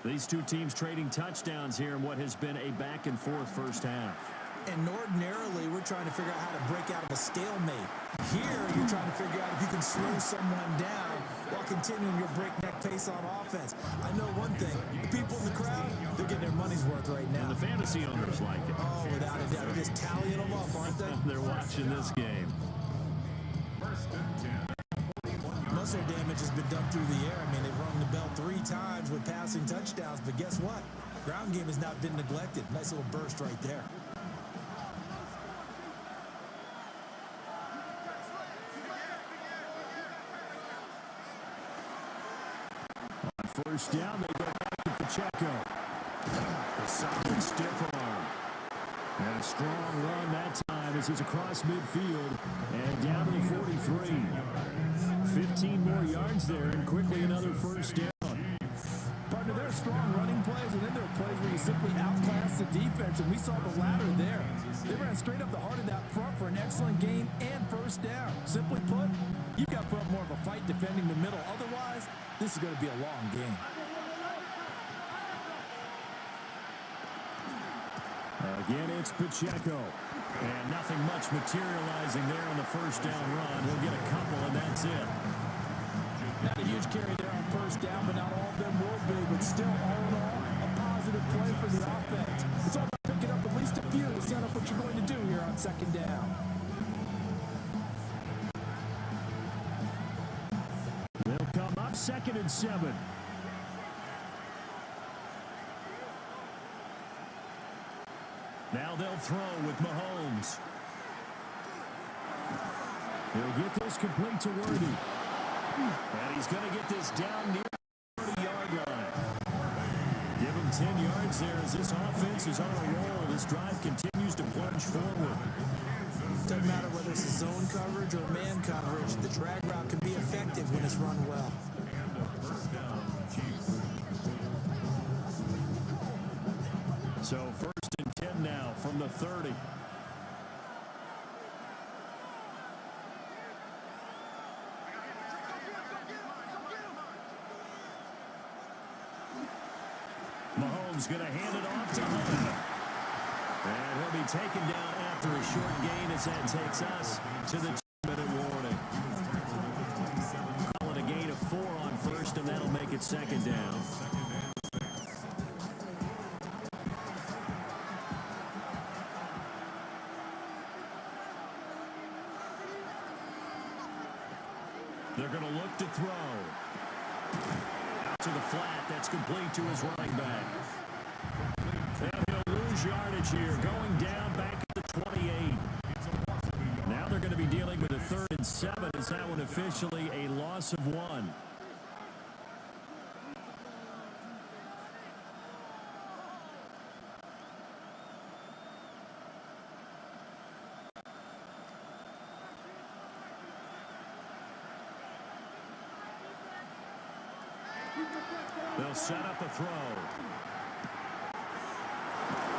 These two teams trading touchdowns here in what has been a back-and-forth first half. And ordinarily, we're trying to figure out how to break out of a stalemate. Here, you're trying to figure out if you can slow someone down while continuing your breakneck pace on offense. I know one thing. The people in the crowd, they're getting their money's worth right now. And the fantasy owners like it. Oh, without a doubt. They're just tallying them up, aren't they? They're watching this game. First and 10. Most of their damage has been done through the air. I mean, they've rung the bell 3 times with passing touchdowns, but guess what? Ground game has not been neglected. Nice little burst right there. On first down, they go back to Pacheco. A solid stiff arm. And a strong run that time as he's across midfield and down to the 43. 15 more yards there and quickly another first down. Partner, there are strong running plays, and then there are plays where you simply outclass the defense, and we saw the latter there. They ran straight up the heart of that front for an excellent gain and first down. Simply put, you've got to put up more of a fight defending the middle. Otherwise, this is going to be a long game. Again, it's Pacheco. And nothing much materializing there on the first down run. He'll get a couple, and that's it. Not a huge carry there on first down, but not all of them will be. But still, all in all, a positive play for the offense. It's all about picking up at least a few to set up what you're going to do here on second down. They'll come up 2nd and 7. Now they'll throw with Mahomes. He'll get this complete to Worthy. And he's going to get this down near the 30-yard line. Give him 10 yards there as this offense is on a roll. This drive continues to plunge forward. Doesn't matter whether it's a zone coverage or man coverage. The drag route can be effective when it's run well. So 1st and 10 now from the 30. Mahomes going to hand it off to Hunt. And he'll be taken down after a short gain as that takes us to the 2-minute warning. Call it a gain of 4 on first, and that'll make it 2nd down. They're going to look to throw. Out to the flat. That's complete to his running back. And he'll lose yardage here. Going down back at the 28. Now they're going to be dealing with a 3rd and 7. Is that one officially a loss of 1? They'll set up a throw.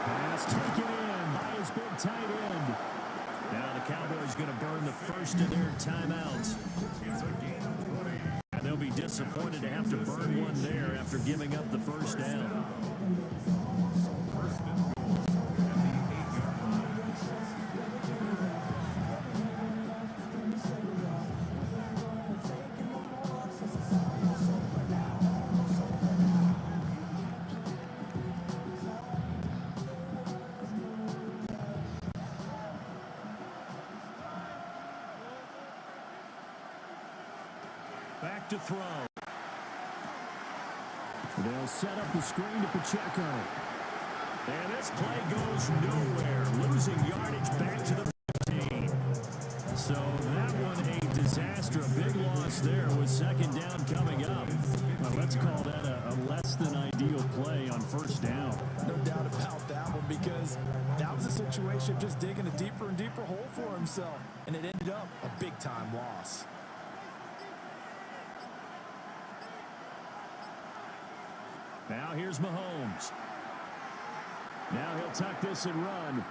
Pass taken in by his big tight end. Now the Cowboys going to burn the first of their timeouts. And they'll be disappointed to have to burn one there after giving up the first down. Back to throw. They'll set up the screen to Pacheco. And this play goes nowhere. Losing yardage back to the 15. So that one a there with second down coming up. Well, let's call that a less than ideal play on first down. No doubt about that one, because that was a situation of just digging a deeper and deeper hole for himself, and it ended up a big-time loss. Now here's Mahomes. Now he'll tuck this and run.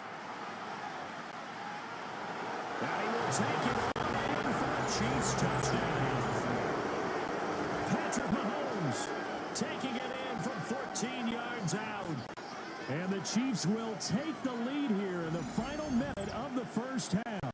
Now he will take it on in for a Chiefs touchdown. Patrick Mahomes taking it in from 14 yards out. And the Chiefs will take the lead here in the final minute of the first half.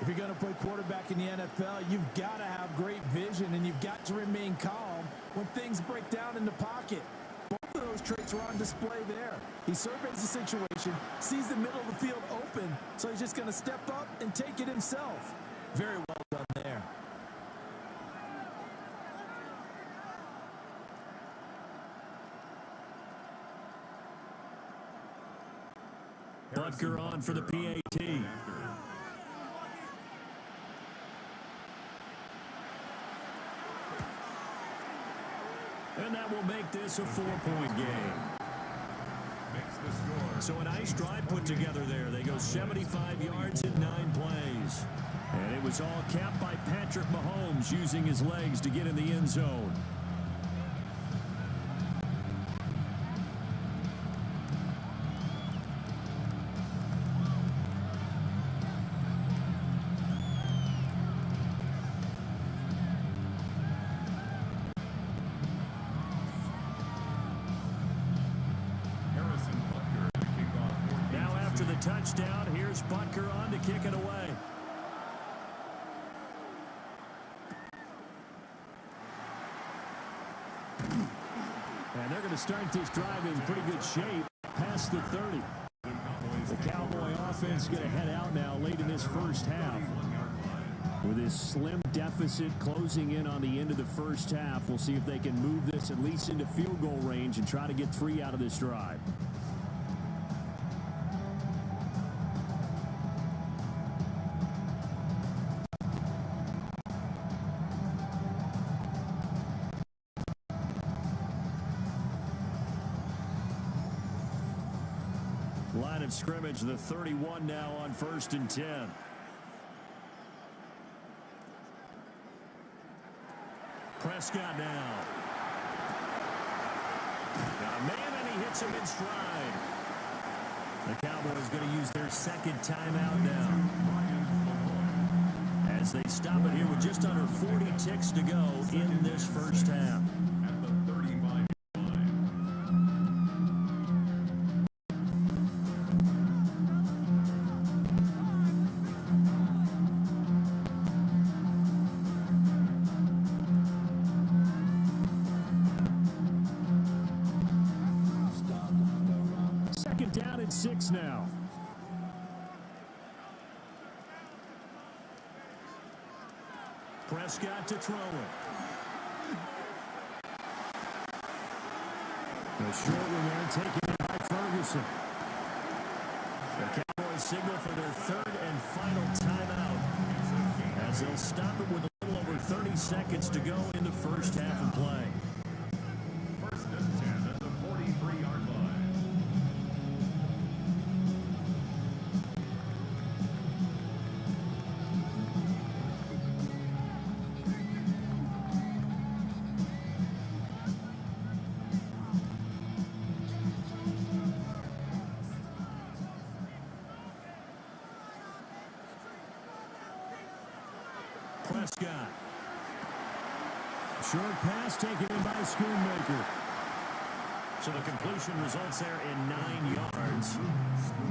If you're going to play quarterback in the NFL, you've got to have great vision, and you've got to remain calm when things break down in the pocket. Both of those traits are on display there. He surveys the situation, sees the middle of the field open, so he's just going to step up and take it himself. Very well done there. Butker on for the PAT. And that will make this a 4-point game. So a nice drive put together there. They go 75 yards in 9 plays. And it was all capped by Patrick Mahomes using his legs to get in the end zone. Touchdown. Here's Butker on to kick it away. And they're going to start this drive in pretty good shape past the 30. The Cowboy offense going to head out now late in this first half. With this slim deficit closing in on the end of the first half, we'll see if they can move this at least into field goal range and try to get 3 out of this drive. Line of scrimmage, the 31 now on 1st and 10. Prescott now. Got a man, and he hits him in stride. The Cowboys going to use their second timeout now. As they stop it here with just under 40 ticks to go in this first half. Down at 6 now. Prescott to throw it. The short one there taken in by Ferguson. The Cowboys signal for their 3rd and final timeout as they'll stop it with a little over 30 seconds to go in the first half of play. 1st and 10 at the 43-yard line. Prescott. Short pass taken in by Schoonmaker. So the completion results there in 9 yards.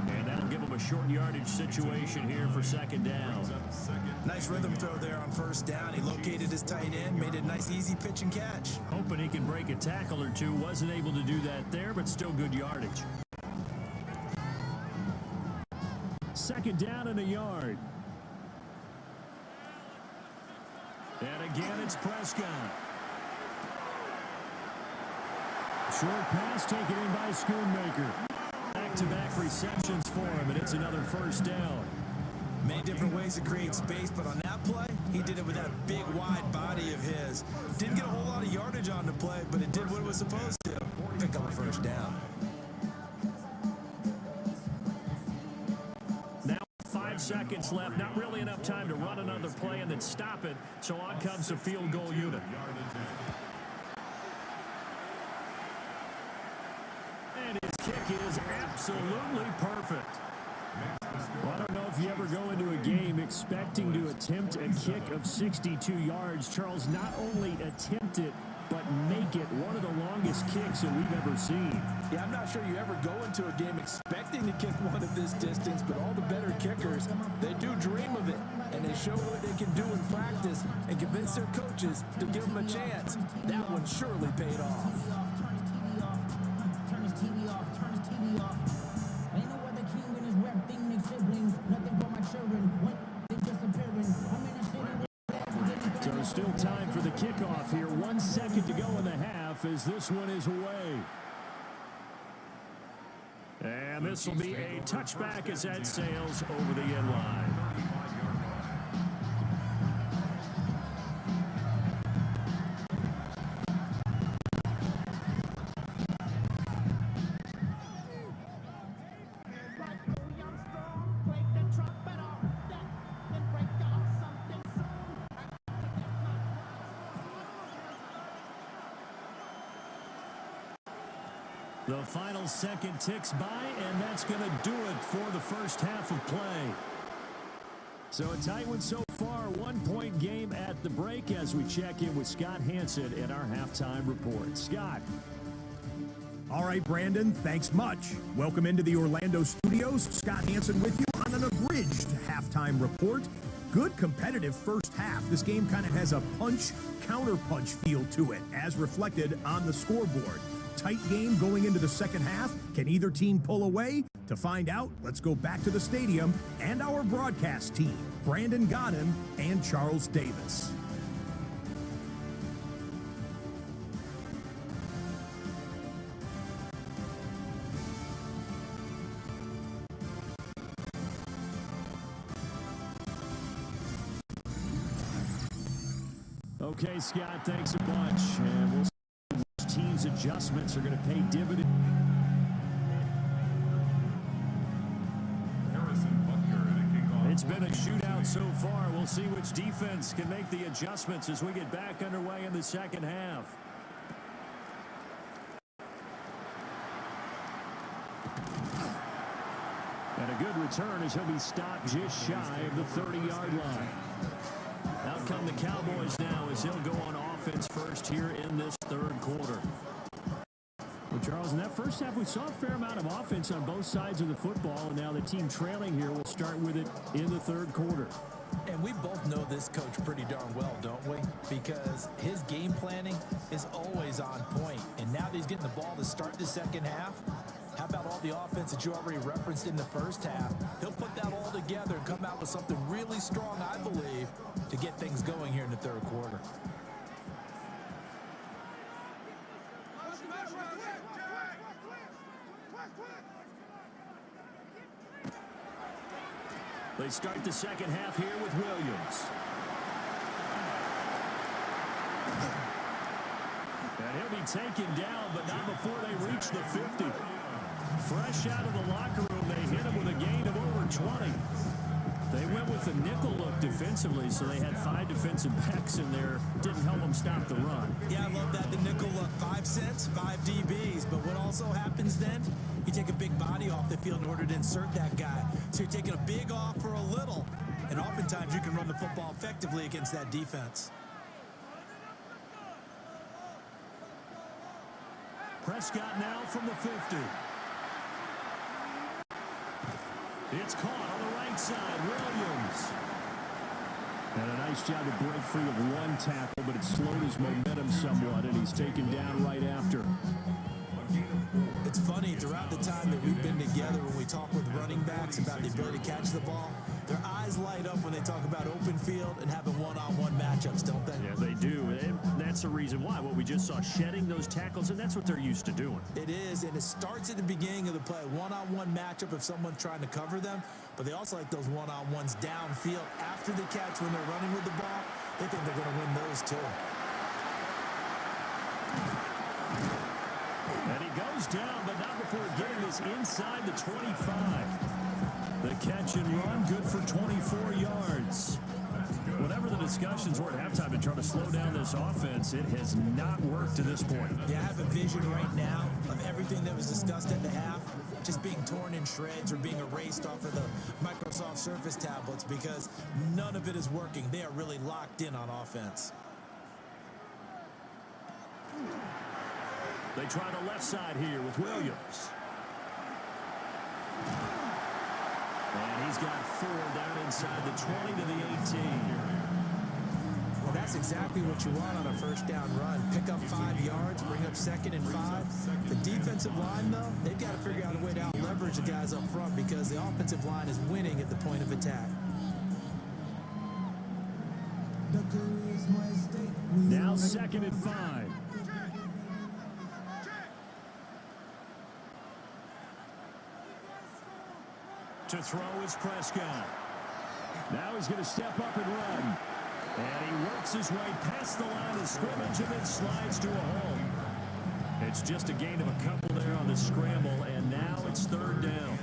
And that'll give them a short yardage situation here for 2nd down. Nice rhythm throw there on 1st down. He located his tight end, made it a nice easy pitch and catch. Hoping he can break a tackle or two. Wasn't able to do that there, but still good yardage. 2nd down and a yard. And again, it's Prescott. Short pass taken in by Schoonmaker. Back-to-back receptions for him, and it's another 1st down. Many different ways to create space, but on that play, He did it with that big, wide body of his. Didn't get a whole lot of yardage on the play, but it did what it was supposed to. Pick up a first down. Now 5 seconds left. Not really enough time to run another play and then stop it. So on comes the field goal unit. And his kick is absolutely perfect. Well, I don't know if you ever go into a game expecting to attempt a kick of 62 yards. Charles, not only attempt it, but make it one of the longest kicks that we've ever seen. Yeah, I'm not sure you ever go into a game expecting to kick one of this distance, but all the better kickers, they do dream of it, and they show what they can do in practice and convince their coaches to give them a chance. That one surely paid off. Turn his TV off. Ain't no other king in his rap thing, Nick siblings. Nothing for my children. One they disappearing. I'm in a city with So still time for the kickoff here. 1 second to go in the half as this one is away. And this will be a touchback as that sails over the end line. The final second ticks by, and that's going to do it for the first half of play. So a tight one so far, 1-point game at the break as we check in with Scott Hansen in our halftime report. Scott. All right, Brandon, thanks much. Welcome into the Orlando studios. Scott Hansen with you on an abridged halftime report. Good competitive first half. This game kind of has a punch-counter-punch feel to it, as reflected on the scoreboard. Tight game going into the second half. Can either team pull away? To find out, let's go back to the stadium and our broadcast team, Brandon Godden and Charles Davis. Okay, Scott, thanks a bunch. And we'll see which team's adjustments are going to pay dividends. It's been a shootout so far. We'll see which defense can make the adjustments as we get back underway in the second half. And a good return as he'll be stopped just shy of the 30-yard line. Out come the Cowboys now as he'll go on offense first here in this third quarter. Well, Charles, in that first half, we saw a fair amount of offense on both sides of the football, and now the team trailing here will start with it in the third quarter. And we both know this coach pretty darn well, don't we? Because his game planning is always on point. And now that he's getting the ball to start the second half, how about all the offense that you already referenced in the first half? He'll put that all together and come out with something really strong, I believe, to get things going here in the third quarter. They start the second half here with Williams. And he'll be taken down, but not before they reach the 50. Fresh out of the locker room, they hit him with a gain of over 20. They went with the nickel look defensively, so they had 5 defensive backs in there. Didn't help them stop the run. Yeah, I love that, the nickel look. 5 cents, 5 DBs. But what also happens then, you take a big body off the field in order to insert that guy. So you're taking a big off for a little. And oftentimes you can run the football effectively against that defense. Prescott now from the 50. It's caught on the right side. Williams. And a nice job to break free of one tackle, but it slowed his momentum somewhat, and he's taken down right after. It's funny, throughout the time that we've been together, when we talk with running backs about the ability to catch the ball, their eyes eyes light up when they talk about open field and having one-on-one matchups, don't they? Yeah, they do. And that's the reason why. What we just saw, shedding those tackles, and that's what they're used to doing. It is, and it starts at the beginning of the play. One-on-one matchup if someone's trying to cover them, but they also like those one-on-ones downfield after the catch when they're running with the ball. They think they're going to win those too. And he goes down, but not before getting this inside the 25. The catch and run, good for 24 yards. Whatever the discussions were at halftime to try to slow down this offense, it has not worked to this point. Yeah, I have a vision right now of everything that was discussed at the half just being torn in shreds or being erased off of the Microsoft Surface tablets because none of it is working. They are really locked in on offense. They try the left side here with Williams. And he's got 4 down inside the 20 to the 18. Well, that's exactly what you want on a first down run. Pick up 5 yards, bring up 2nd and 5. The defensive line, though, they've got to figure out a way to out-leverage the guys up front because the offensive line is winning at the point of attack. Now 2nd and 5. To throw is Prescott. Now he's going to step up and run. And he works his way past the line of scrimmage and then slides to a hole. It's just a gain of a couple there on the scramble, and now it's 3rd down.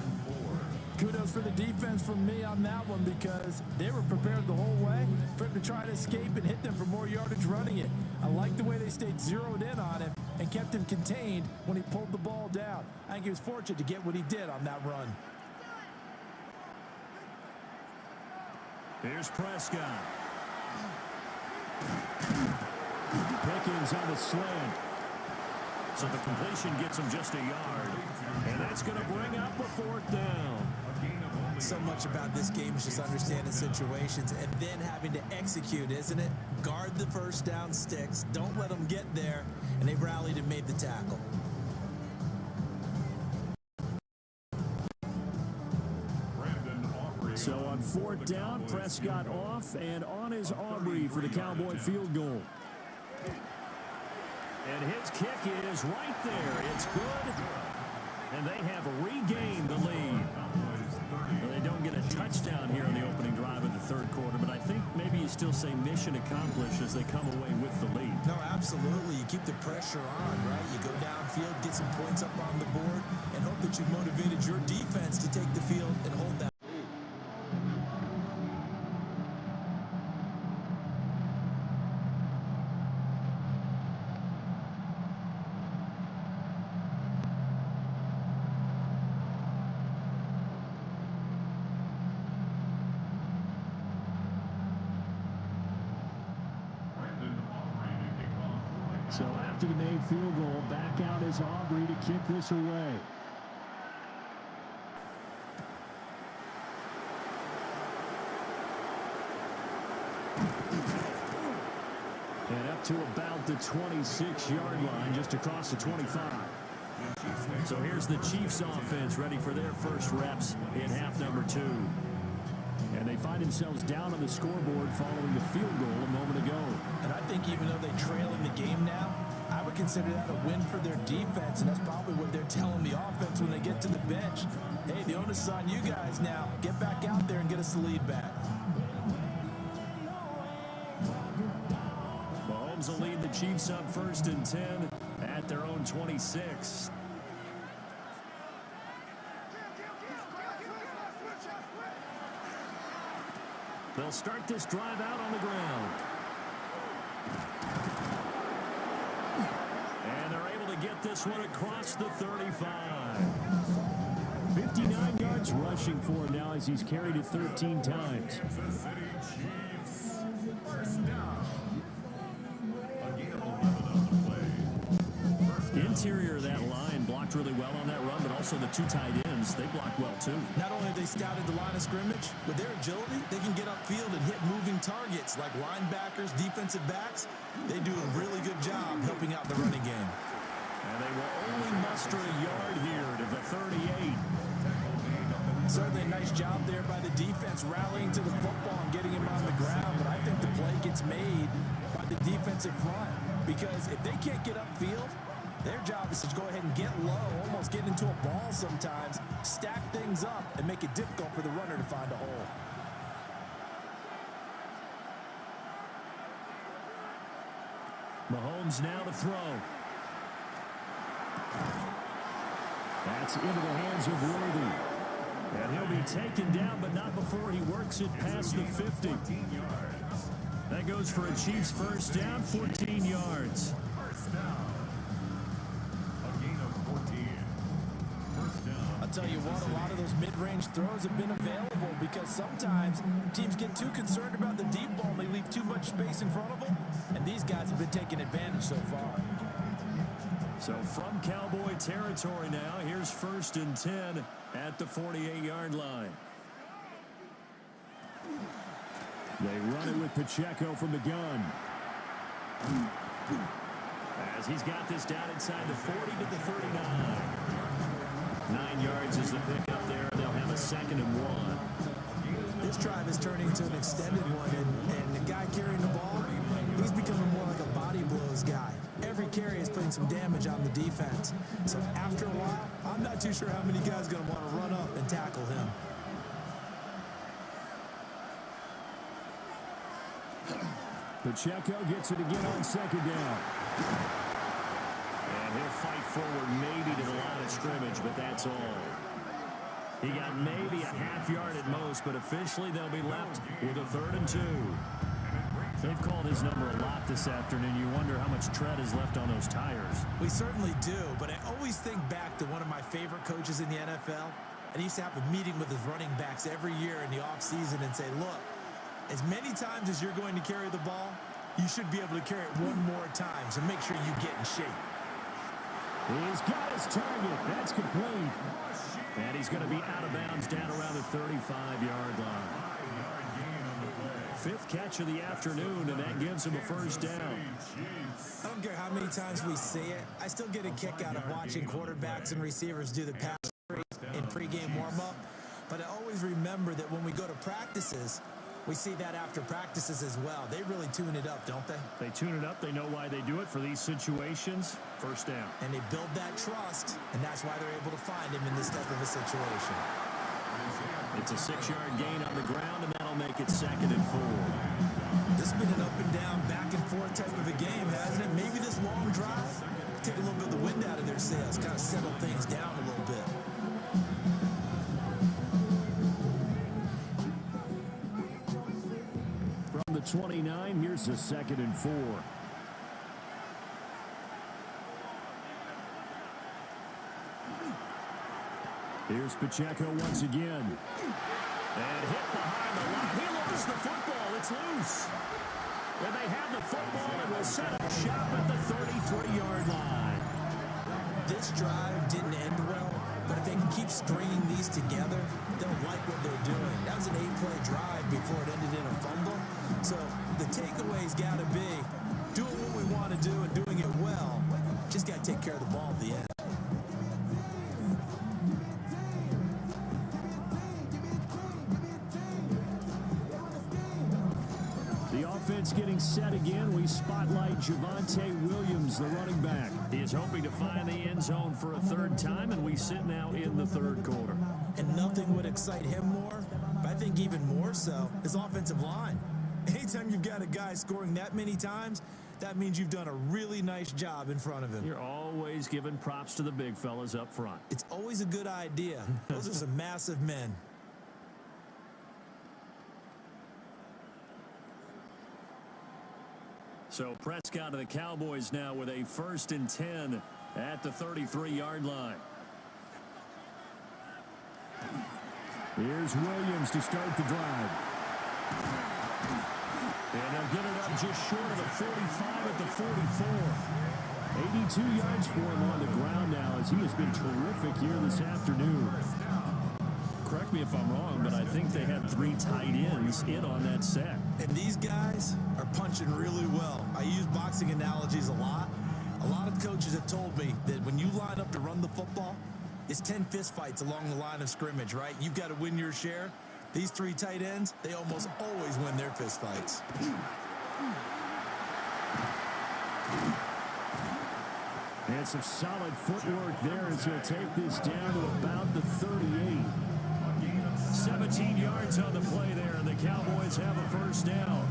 Kudos for the defense from me on that one because they were prepared the whole way for him to try to escape and hit them for more yardage running it. I like the way they stayed zeroed in on him and kept him contained when he pulled the ball down. I think he was fortunate to get what he did on that run. Here's Prescott. Pickens on the slant. So the completion gets him just a yard. And that's going to bring up a 4th down. So much about this game is just understanding situations and then having to execute, isn't it? Guard the first down sticks. Don't let them get there. And they rallied and made the tackle. So on 4th down, Prescott off, and on is Aubrey for the Cowboy field goal. And his kick is right there. It's good. And they have regained the lead. Well, they don't get a touchdown here in the opening drive of the 3rd quarter, but I think maybe you still say mission accomplished as they come away with the lead. No, absolutely. You keep the pressure on, right? You go downfield, get some points up on the board, and hope that you've motivated your defense to take the field and hold that. So after the made field goal, back out is Aubrey to kick this away. And up to about the 26-yard line, just across the 25. So here's the Chiefs offense ready for their first reps in half number 2. And they find themselves down on the scoreboard following the field goal a moment ago. And I think even though they trail in the game now, I would consider that a win for their defense, and that's probably what they're telling the offense when they get to the bench. Hey, the onus is on you guys now. Get back out there and get us the lead back. Mahomes will lead the Chiefs up 1st and 10 at their own 26. They'll start this drive out on the ground. And they're able to get this one across the 35. 59 yards rushing for him now as he's carried it 13 times. Kansas City Chiefs. First down. Again, 11 on the play. First down. Interior of that line blocked really well on that run, but also the 2 tight ends, they blocked well too. Not only have they scouted the line of scrimmage, with their agility, they can get upfield and hit moving targets like linebackers, defensive backs. They do a really good job helping out the running game. And they will only muster a yard here to the 38. Certainly a nice job there by the defense rallying to the football and getting him on the ground, but I think the play gets made by the defensive front because if they can't get upfield, their job is to go ahead and get low, almost get into a ball sometimes, stack things up, and make it difficult for the runner to find a hole. Mahomes now to throw. That's into the hands of Worthy. And he'll be taken down, but not before he works it past the 50. That goes for a Chiefs first down, 14 yards. First down. A gain of 14. First down. I'll tell you what, a lot of those mid-range throws have been available because sometimes teams get too concerned about the deep ball and they leave too much space in front of them, and these guys have been taking advantage so far. So from Cowboy territory now, here's 1st and 10 at the 48-yard line. They run it with Pacheco from the gun. As he's got this down inside the 40 to the 39. 9 yards is the pickup there. They'll have a 2nd and 1. This drive is turning into an extended one, and the guy carrying the ball, he's becoming more like a body blows guy. Every carry is putting some damage on the defense. So after a while, I'm not too sure how many guys are going to want to run up and tackle him. Pacheco gets it again on 2nd down. And he'll fight forward maybe to the line of scrimmage, but that's all. He got maybe a half yard at most, but officially they'll be left with a 3rd and 2. They've called his number a lot this afternoon. You wonder how much tread is left on those tires. We certainly do, but I always think back to one of my favorite coaches in the NFL, and he used to have a meeting with his running backs every year in the offseason and say, look, as many times as you're going to carry the ball, you should be able to carry it one more time, so make sure you get in shape. He's got his target. That's complete. And he's going to be out of bounds down around the 35-yard line. 5th catch of the afternoon, and that gives him a 1st down. I don't care how many times we see it. I still get a kick out of watching quarterbacks and receivers do the pass in pregame warm-up. But I always remember that when we go to practices, we see that after practices as well. They really tune it up, don't they? They tune it up. They know why they do it for these situations. 1st down. And they build that trust, and that's why they're able to find him in this type of a situation. It's a 6-yard gain on the ground, and that'll make it 2nd and 4. This has been an up and down, back and forth type of a game, hasn't it? Maybe this long drive, take a little bit of the wind out of their sails, kind of settle things down a little bit. From the 29, here's the 2nd and 4. Here's Pacheco once again. And hit behind the line. He lost the football. It's loose. And they have the football and will set up shop at the 33-yard line. This drive didn't end well, but if they can keep stringing these together, they'll like what they're doing. That was an 8-play drive before it ended in a fumble. So the takeaway's got to be doing what we want to do and doing it well. Just got to take care of the ball at the end. Offense getting set again. We spotlight Javonte Williams, the running back. He is hoping to find the end zone for a 3rd time, and we sit now in the 3rd quarter. And nothing would excite him more, but I think even more so, his offensive line. Anytime you've got a guy scoring that many times, that means you've done a really nice job in front of him. You're always giving props to the big fellas up front. It's always a good idea. Those are some massive men. So Prescott of the Cowboys now with a 1st and 10 at the 33-yard line. Here's Williams to start the drive. And they'll get it up just short of the 45 at the 44. 82 yards for him on the ground now as he has been terrific here this afternoon. Correct me if I'm wrong, but I think they had 3 tight ends in on that set. And these guys are punching really well. I use boxing analogies a lot. A lot of coaches have told me that when you line up to run the football, is 10 fistfights along the line of scrimmage, right? You've got to win your share. These three tight ends, they almost always win their fistfights. And some solid footwork there as he'll take this down to about the 38. 17 yards on the play there, and the Cowboys have a first down.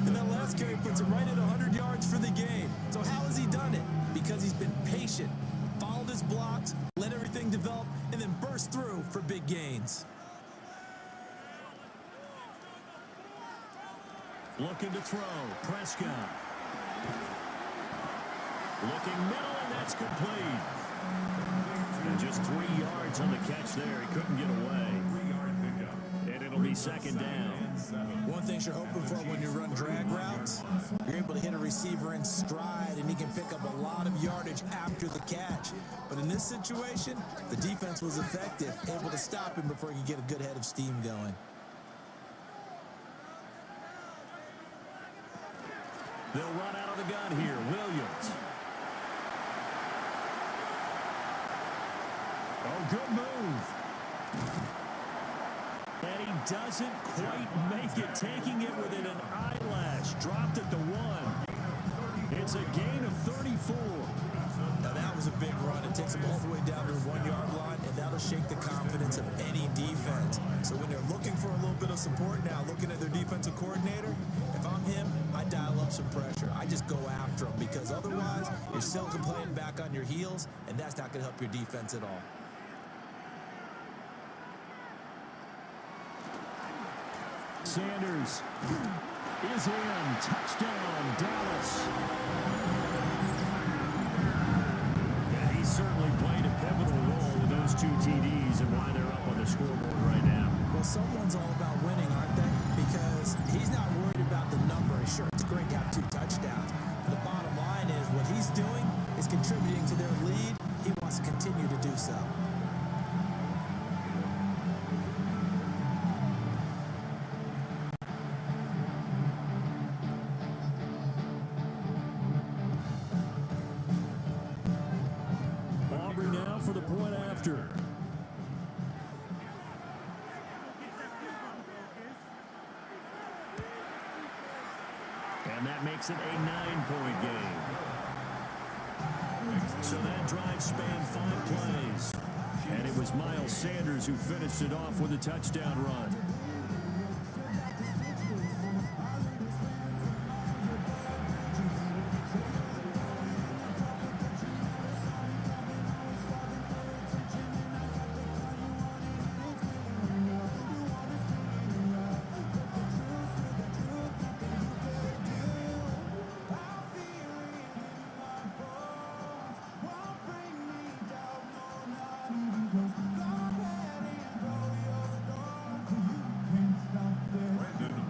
And that last carry puts him right at 100 yards for the game. So how has he done it? Because he's been patient, followed his blocks, let everything develop, and then burst through for big gains. Looking to throw, Prescott. Looking middle, and that's complete. And just 3 yards on the catch there. He couldn't get away. And it'll be second down. One thing you're hoping for when you run drag routes, you're able to hit a receiver in stride, and he can pick up a lot of yardage after the catch. But in this situation, the defense was effective, able to stop him before he could get a good head of steam going. They'll run out of the gun here. Williams. Oh, good move. And he doesn't quite make it, taking it within an eyelash. Dropped at the 1. It's a gain of 34. Now that was a big run. It takes them all the way down to the 1 yard line, and that'll shake the confidence of any defense. So when they're looking for a little bit of support now, looking at their defensive coordinator, if I'm him, I dial up some pressure. I just go after him, because otherwise you're still complaining back on your heels, and that's not going to help your defense at all. Sanders is in. Touchdown, Dallas. Yeah, he certainly played a pivotal role with those 2 TDs and why they're up on the scoreboard right now. Well, someone's all about winning, aren't they? Because he's not worried about the number. Sure, it's great to have 2 touchdowns. But the bottom line is what he's doing is contributing to their lead. He wants to continue to do so. For the point after. And that makes it a 9-point game. So that drive spanned 5 plays. And it was Miles Sanders who finished it off with a touchdown run.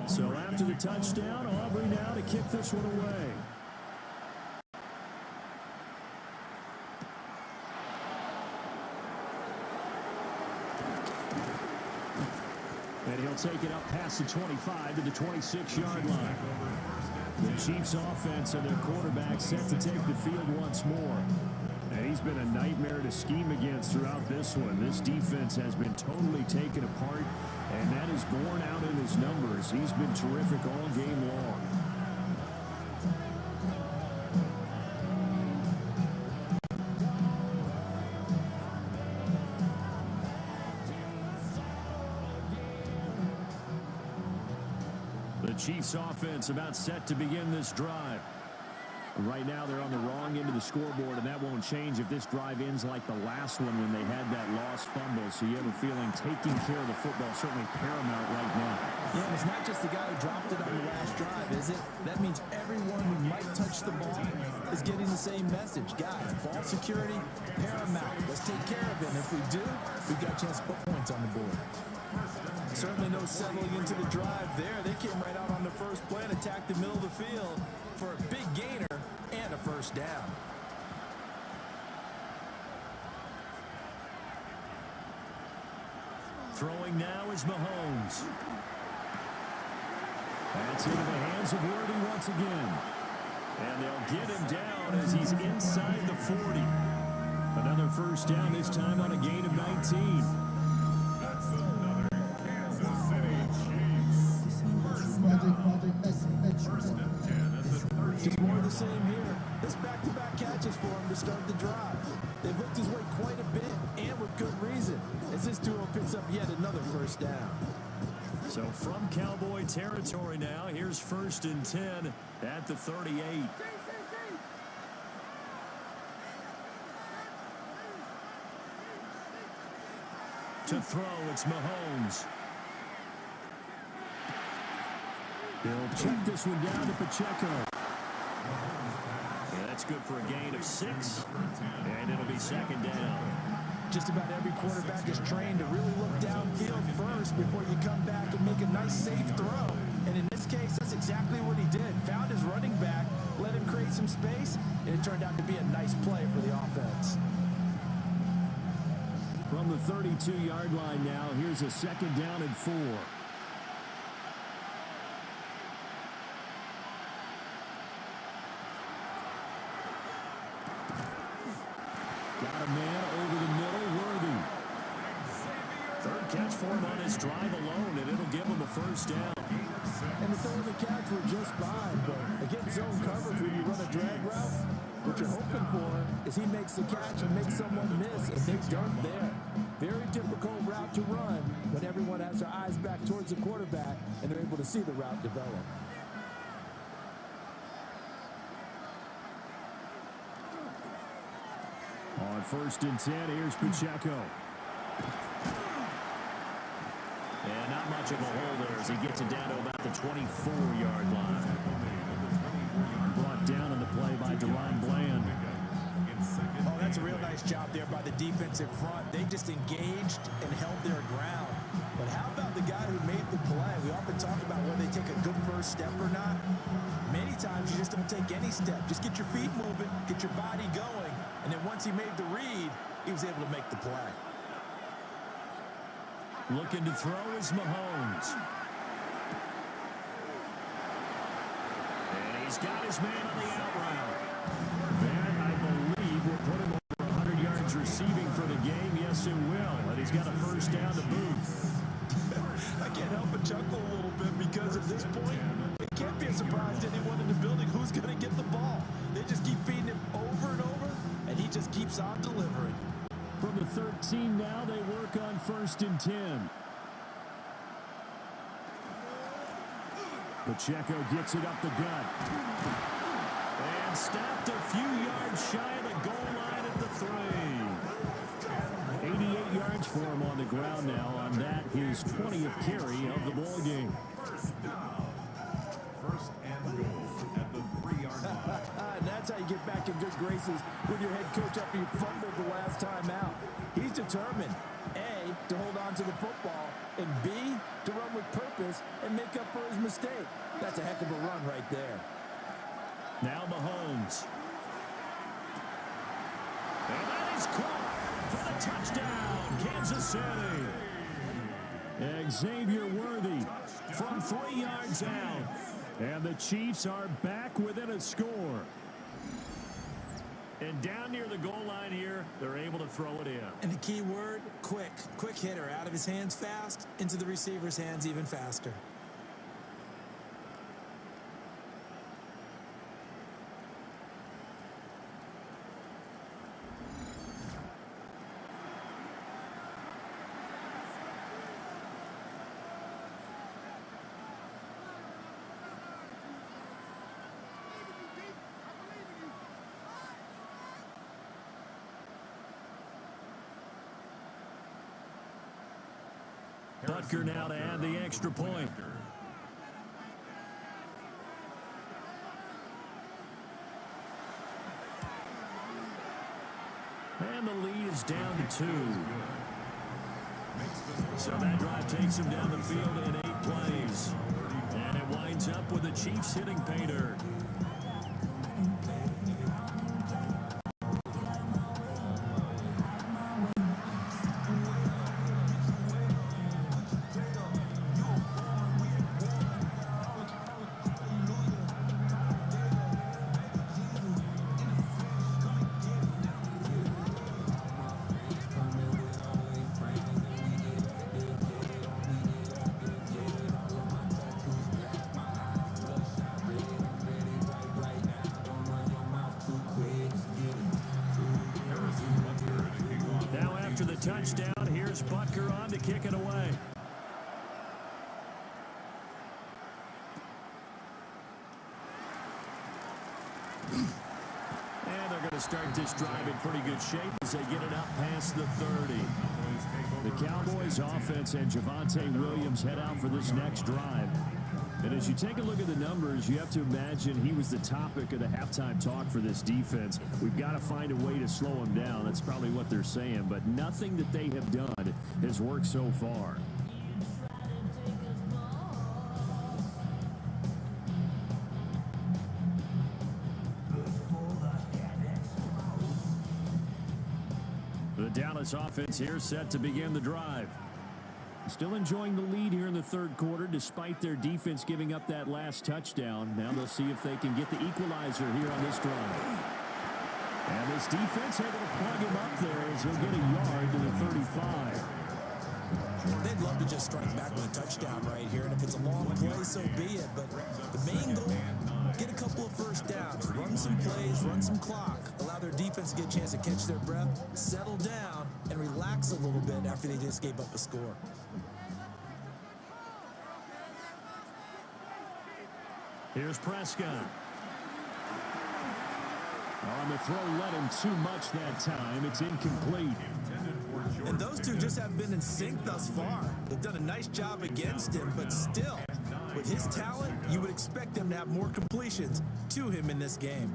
So after the touchdown, Aubrey now to kick this one away. And he'll take it up past the 25 to the 26-yard line. The Chiefs offense and their quarterback set to take the field once more. And he's been a nightmare to scheme against throughout this one. This defense has been totally taken apart, and that is borne out in his numbers. He's been terrific all game long. The Chiefs offense about set to begin this drive. Right now they're on the wrong end of the scoreboard, and that won't change if this drive ends like the last one when they had that lost fumble. So you have a feeling taking care of the football is certainly paramount right now. Yeah, and it's not just the guy who dropped it on the last drive, is it? That means everyone who might touch the ball is getting the same message. Guys, ball security, paramount. Let's take care of it. And if we do, we've got a chance to put points on the board. Certainly no settling into the drive there. They came right out on the first play and attacked the middle of the field for a big gainer and a first down. Throwing now is Mahomes. That's into the hands of Worthy once again. And they'll get him down down as he's inside the 40. Another first down, this time on a gain of 19. That's another Kansas City Chiefs. First and 10 at the 30. Just more of the same here. This back-to-back catches for him to start the drive. They've looked his way quite a bit, and with good reason, as this duo picks up yet another first down. So from Cowboy territory now, here's first and 10 at the 38. To throw, it's Mahomes. He'll check this one down to Pacheco. Yeah, that's good for a gain of 6, and it'll be second down. Just about every quarterback is trained to really look downfield first before you come back and make a nice, safe throw. And in this case, that's exactly what he did. Found his running back, let him create some space, and it turned out to be a nice play for the offense. From the 32-yard line now, here's a second down and 4. Got a man over the middle, Worthy. Third catch for him on his drive alone, and it'll give him a first down. And the throw and the catch were just fine, but against zone coverage when you run a drag route, what you're hoping for is he makes the catch and makes someone miss, and they don't there. Very difficult route to run when everyone has their eyes back towards the quarterback and they're able to see the route develop. On first and 10, here's Pacheco. And not much of a hole there as he gets it down to about the 24-yard line. Brought down on the play by Deron Bland. Oh, that's a real nice job there by the defensive front. They just engaged and held their ground. But how about the guy who made the play? We often talk about whether they take a good first step or not. Many times you just don't take any step. Just get your feet moving, get your body going. And then once he made the read, he was able to make the play. Looking to throw is Mahomes. And he's got his man on the out route. That, I believe, will put him over 100 yards receiving for the game. Yes, it will. And he's got a first down to boot. I can't help but chuckle a little bit because at this point, it can't be a surprise to anyone in the building who's going to get the ball. They just keep feeding him over and over, and he just keeps on delivering. From the 13 now, they work on first and 10. Pacheco gets it up the gut. And stopped a few yards shy of the goal line at the 3. 88 yards for him on the ground now. On that, his 20th carry of the ball game. First down. First and goal at the 3-yard line. And that's how you get back in good graces with your head coach after you fumbled the last time out. He's determined, A, to hold on to the football, and B, to run with purpose and make up for his mistake. That's a heck of a run right there. Now Mahomes. And that is caught for the touchdown, Kansas City. Xavier Worthy from 3 yards out. And the Chiefs are back within a score. And down near the goal line here, they're able to throw it in. And the key word, quick. Quick hitter, out of his hands fast, into the receiver's hands even faster. Butker now to add the extra point. And the lead is down to 2. So that drive takes him down the field in 8 plays. And it winds up with the Chiefs hitting pay dirt. touchdown. Here's Butker on to kick it away. And they're going to start this drive in pretty good shape as they get it up past the 30. The Cowboys offense and Javonte Williams head out for this next drive. And as you take a look at the numbers, you have to imagine he was the topic of the halftime talk for this defense. We've got to find a way to slow him down. That's probably what they're saying. But nothing that they have done has worked so far. The Dallas offense here set to begin the drive. Still enjoying the lead here in the third quarter despite their defense giving up that last touchdown. Now they'll see if they can get the equalizer here on this drive. And this defense able to plug him up there as he'll get a yard to the 35. They'd love to just strike back with a touchdown right here, and if it's a long play, so be it. But the main goal, get a couple of first downs, run some plays, run some clock, allow their defense to get a chance to catch their breath, settle down, and relax a little bit after they just gave up a score. Here's Prescott. On the throw, let him too much that time. It's incomplete. And those two just haven't been in sync thus far. They've done a nice job against him, but still, with his talent, you would expect them to have more completions to him in this game.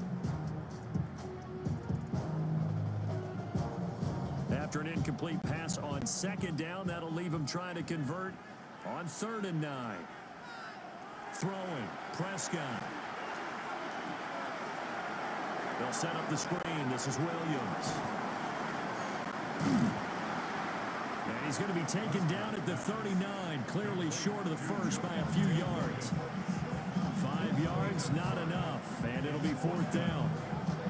After an incomplete pass on second down, that'll leave him trying to convert on 3rd and 9. Throwing, Prescott. They'll set up the screen. This is Williams. And he's going to be taken down at the 39, clearly short of the first by a few yards. 5 yards, not enough, and it'll be 4th down.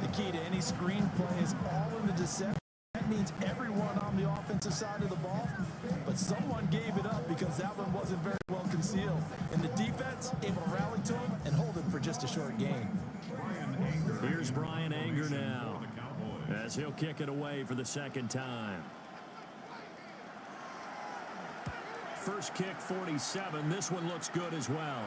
The key to any screen play is all in the deception. That means everyone on the offensive side of the ball, but someone gave it up because that one wasn't very well concealed. And the defense able to rally to him and hold him for just a short gain. Here's Brian Anger now as he'll kick it away for the second time. First kick, 47. This one looks good as well.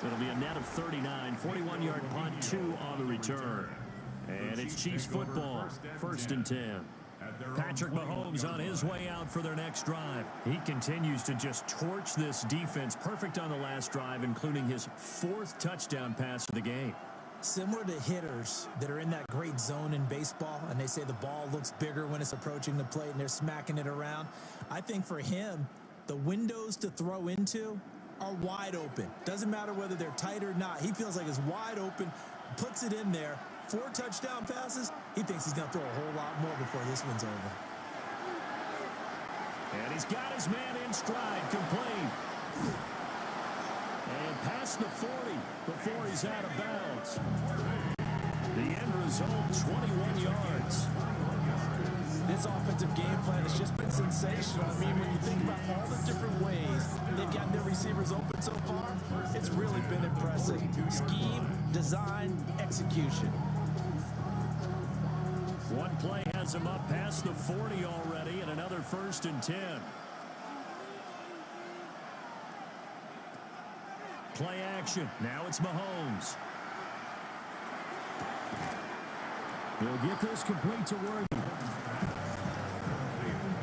It'll be a net of 39, 41-yard punt, 2 on the return. And it's Chiefs football, 1st and 10. Patrick Mahomes on his way out for their next drive. He continues to just torch this defense. Perfect on the last drive, including his 4th touchdown pass of the game. Similar to hitters that are in that great zone in baseball, and they say the ball looks bigger when it's approaching the plate and they're smacking it around. I think for him, the windows to throw into are wide open. Doesn't matter whether they're tight or not. He feels like it's wide open, puts it in there. 4 touchdown passes. He thinks he's going to throw a whole lot more before this one's over. And he's got his man in stride, complete. And past the 40 before he's out of bounds. The end result, 21 yards. This offensive game plan has just been sensational. I mean, when you think about all the different ways they've gotten their receivers open so far, it's really been impressive. Scheme, design, execution. One play has him up past the 40 already, and another 1st and 10. Play action. Now it's Mahomes. He'll get this complete to Worthy.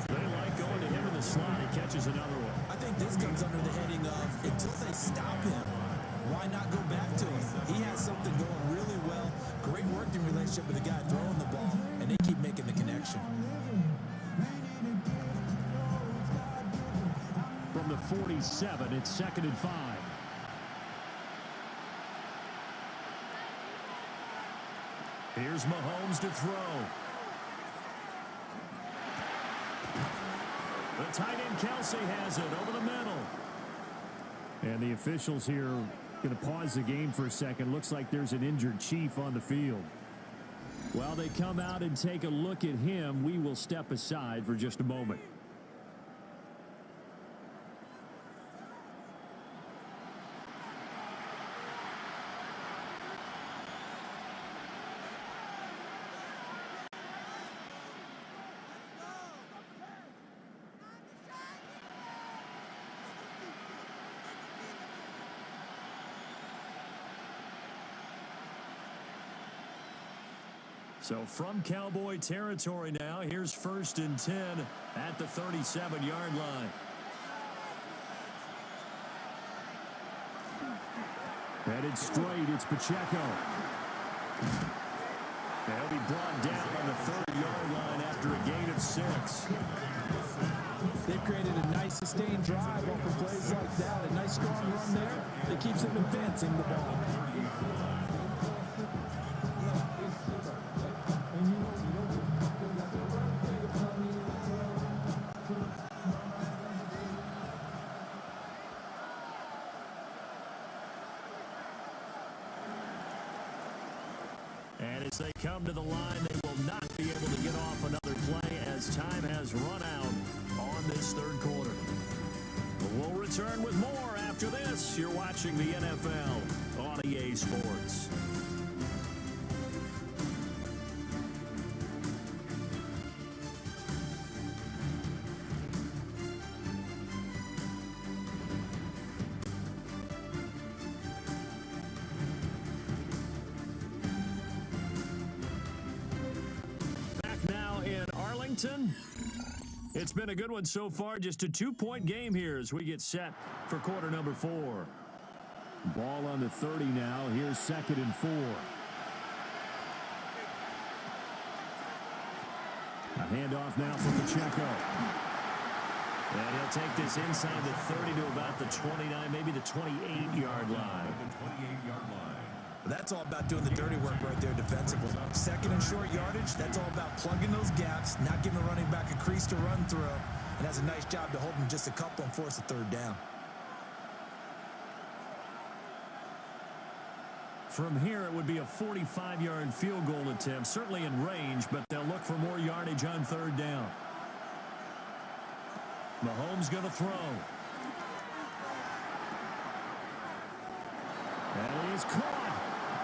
They like going to him in the slot. He catches another one. I think this comes under the heading of, until they stop him, why not go back to him? He has something going really well. Great working relationship with the guy throwing the ball, and they keep making the connection. From the 47, it's 2nd and 5. Here's Mahomes to throw. The tight end Kelsey has it over the middle. And the officials here going to pause the game for a second. Looks like there's an injured Chief on the field. While they come out and take a look at him, we will step aside for just a moment. So from Cowboy territory now, here's 1st and 10 at the 37-yard line. Headed straight, it's Pacheco. They'll be brought down on the 30-yard line after a gain of 6. They've created a nice sustained drive off of plays like that. A nice strong run there that keeps them advancing the ball. And as they come to the line, they will not be able to get off another play as time has run out on this third quarter. But we'll return with more after this. You're watching the NFL on EA Sports. It's been a good one so far. Just a 2-point game here as we get set for quarter number 4. Ball on the 30 now. Here's 2nd and 4. A handoff now for Pacheco. And he'll take this inside the 30 to about the 29, maybe the 28-yard line. The 28-yard line. That's all about doing the dirty work right there defensively. 2nd and short yardage, that's all about plugging those gaps, not giving the running back a crease to run through, and has a nice job to hold him just a couple and force a 3rd down. From here, it would be a 45-yard field goal attempt, certainly in range, but they'll look for more yardage on 3rd down. Mahomes going to throw. And he's caught.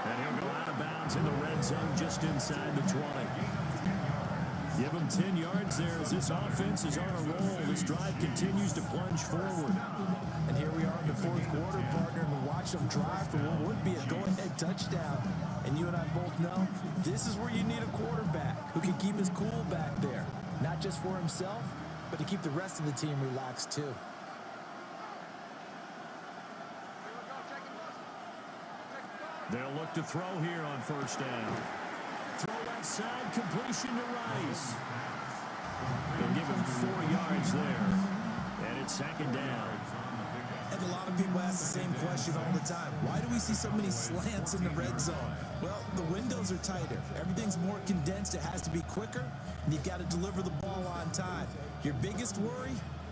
And he'll go out of bounds in the red zone just inside the 20. Give him 10 yards there as this offense is on a roll. This drive continues to plunge forward. And here we are in the 4th quarter, partner, and we watch them drive for what would be a go-ahead touchdown. And you and I both know this is where you need a quarterback who can keep his cool back there. Not just for himself, but to keep the rest of the team relaxed too. They'll look to throw here on 1st down. Throw left side, completion to Rice. They'll give him 4 yards there. And it's 2nd down. And a lot of people ask the same question all the time. Why do we see so many slants in the red zone? Well, the windows are tighter. Everything's more condensed. It has to be quicker, and you've got to deliver the ball on time. Your biggest worry?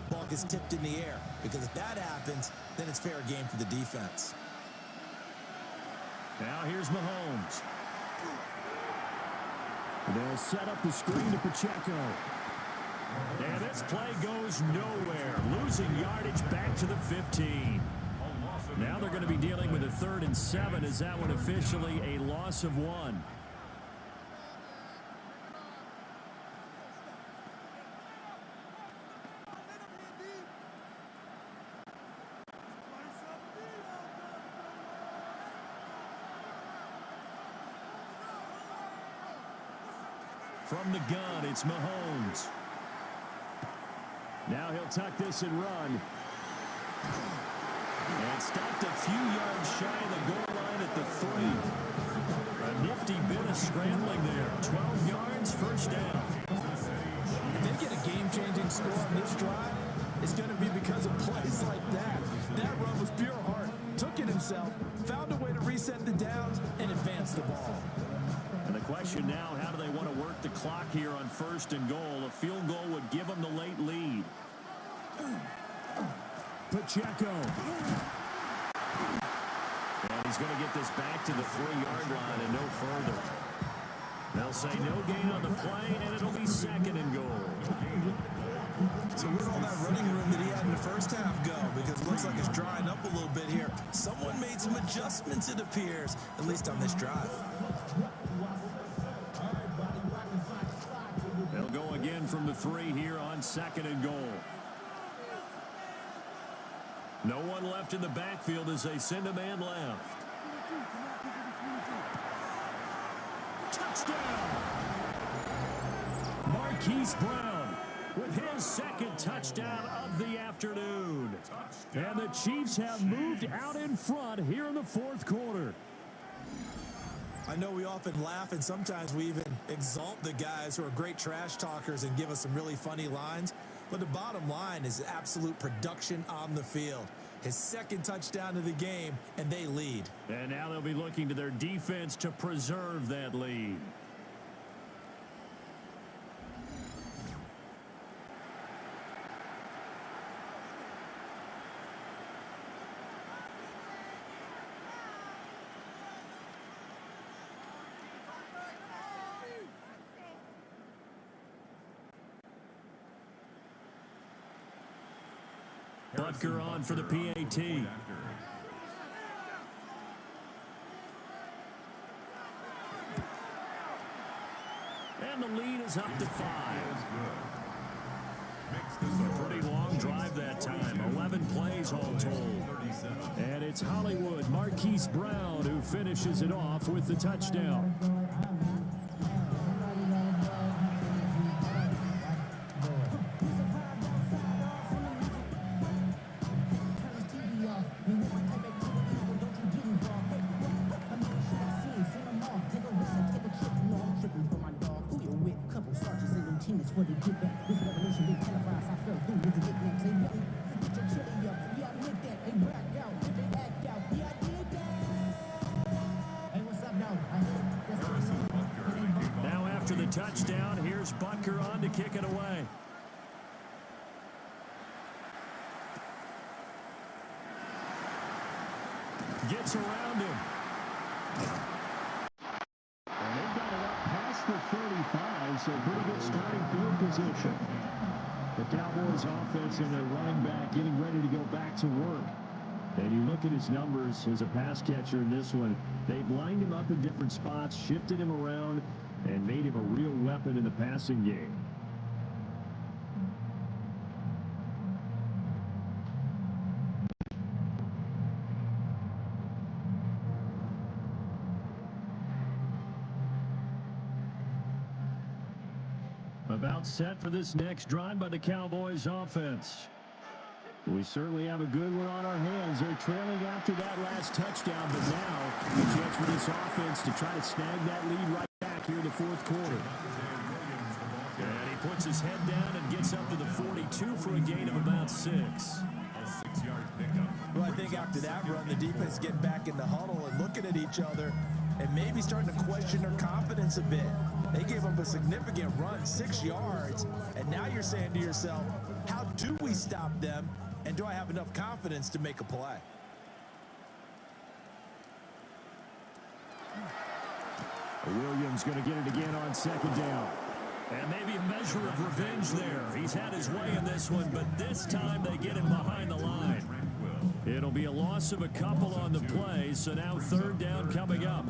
Ball gets tipped in the air. Because if that happens, then it's fair game for the defense. Now here's Mahomes. They'll set up the screen to Pacheco. And this play goes nowhere. Losing yardage back to the 15. Now they're going to be dealing with a 3rd and 7 as that one officially a loss of 1. From the gun, it's Mahomes. Now he'll tuck this and run. And stopped a few yards shy of the goal line at the 3. A nifty bit of scrambling there. 12 yards, 1st down. If they get a game-changing score on this drive, it's going to be because of plays like that. That run was pure heart. Took it himself, found a way to reset the downs, and advance the ball. And the question now, how do they want to work the clock here on 1st and goal? A field goal would give them the late lead. Pacheco. And he's going to get this back to the 3-yard line and no further. They'll say no gain on the play, and it'll be 2nd and goal. So where'd all that running room that he had in the first half go? Because it looks like it's drying up a little bit here. Someone made some adjustments, it appears, at least on this drive. They'll go again from the 3 here on 2nd and goal. No one left in the backfield as they send a man left. Touchdown! Marquise Brown with his second touchdown of the afternoon. And the Chiefs have moved out in front here in the fourth quarter. I know we often laugh and sometimes we even exalt the guys who are great trash talkers and give us some really funny lines. But the bottom line is absolute production on the field. His second touchdown of the game, and they lead. And now they'll be looking to their defense to preserve that lead. Butker on for the PAT. And the lead is up to 5. A pretty long drive that time. 11 plays all told. And it's Hollywood Marquise Brown who finishes it off with the touchdown. Now after the touchdown, here's Butker on to kick it away. Gets around him. And they've got it up past the 35, so pretty good starting field position. The Cowboys offense and their running back getting ready to go back to work. And you look at his numbers as a pass catcher in this one. They've lined him up in different spots, shifted him around, and made him a real weapon in the passing game. About set for this next drive by the Cowboys offense. We certainly have a good one on our hands. They're trailing after that last touchdown, but now a chance for this offense to try to snag that lead right back here in the fourth quarter. And he puts his head down and gets up to the 42 for a gain of about 6. A 6-yard pickup. Well, I think after that run, the defense getting back in the huddle and looking at each other and maybe starting to question their confidence a bit. They gave up a significant run, 6 yards, and now you're saying to yourself, how do we stop them, and do I have enough confidence to make a play? Williams going to get it again on second down. And maybe a measure of revenge there. He's had his way in this one, but this time they get him behind the line. It'll be a loss of a couple on the play, so now third down coming up.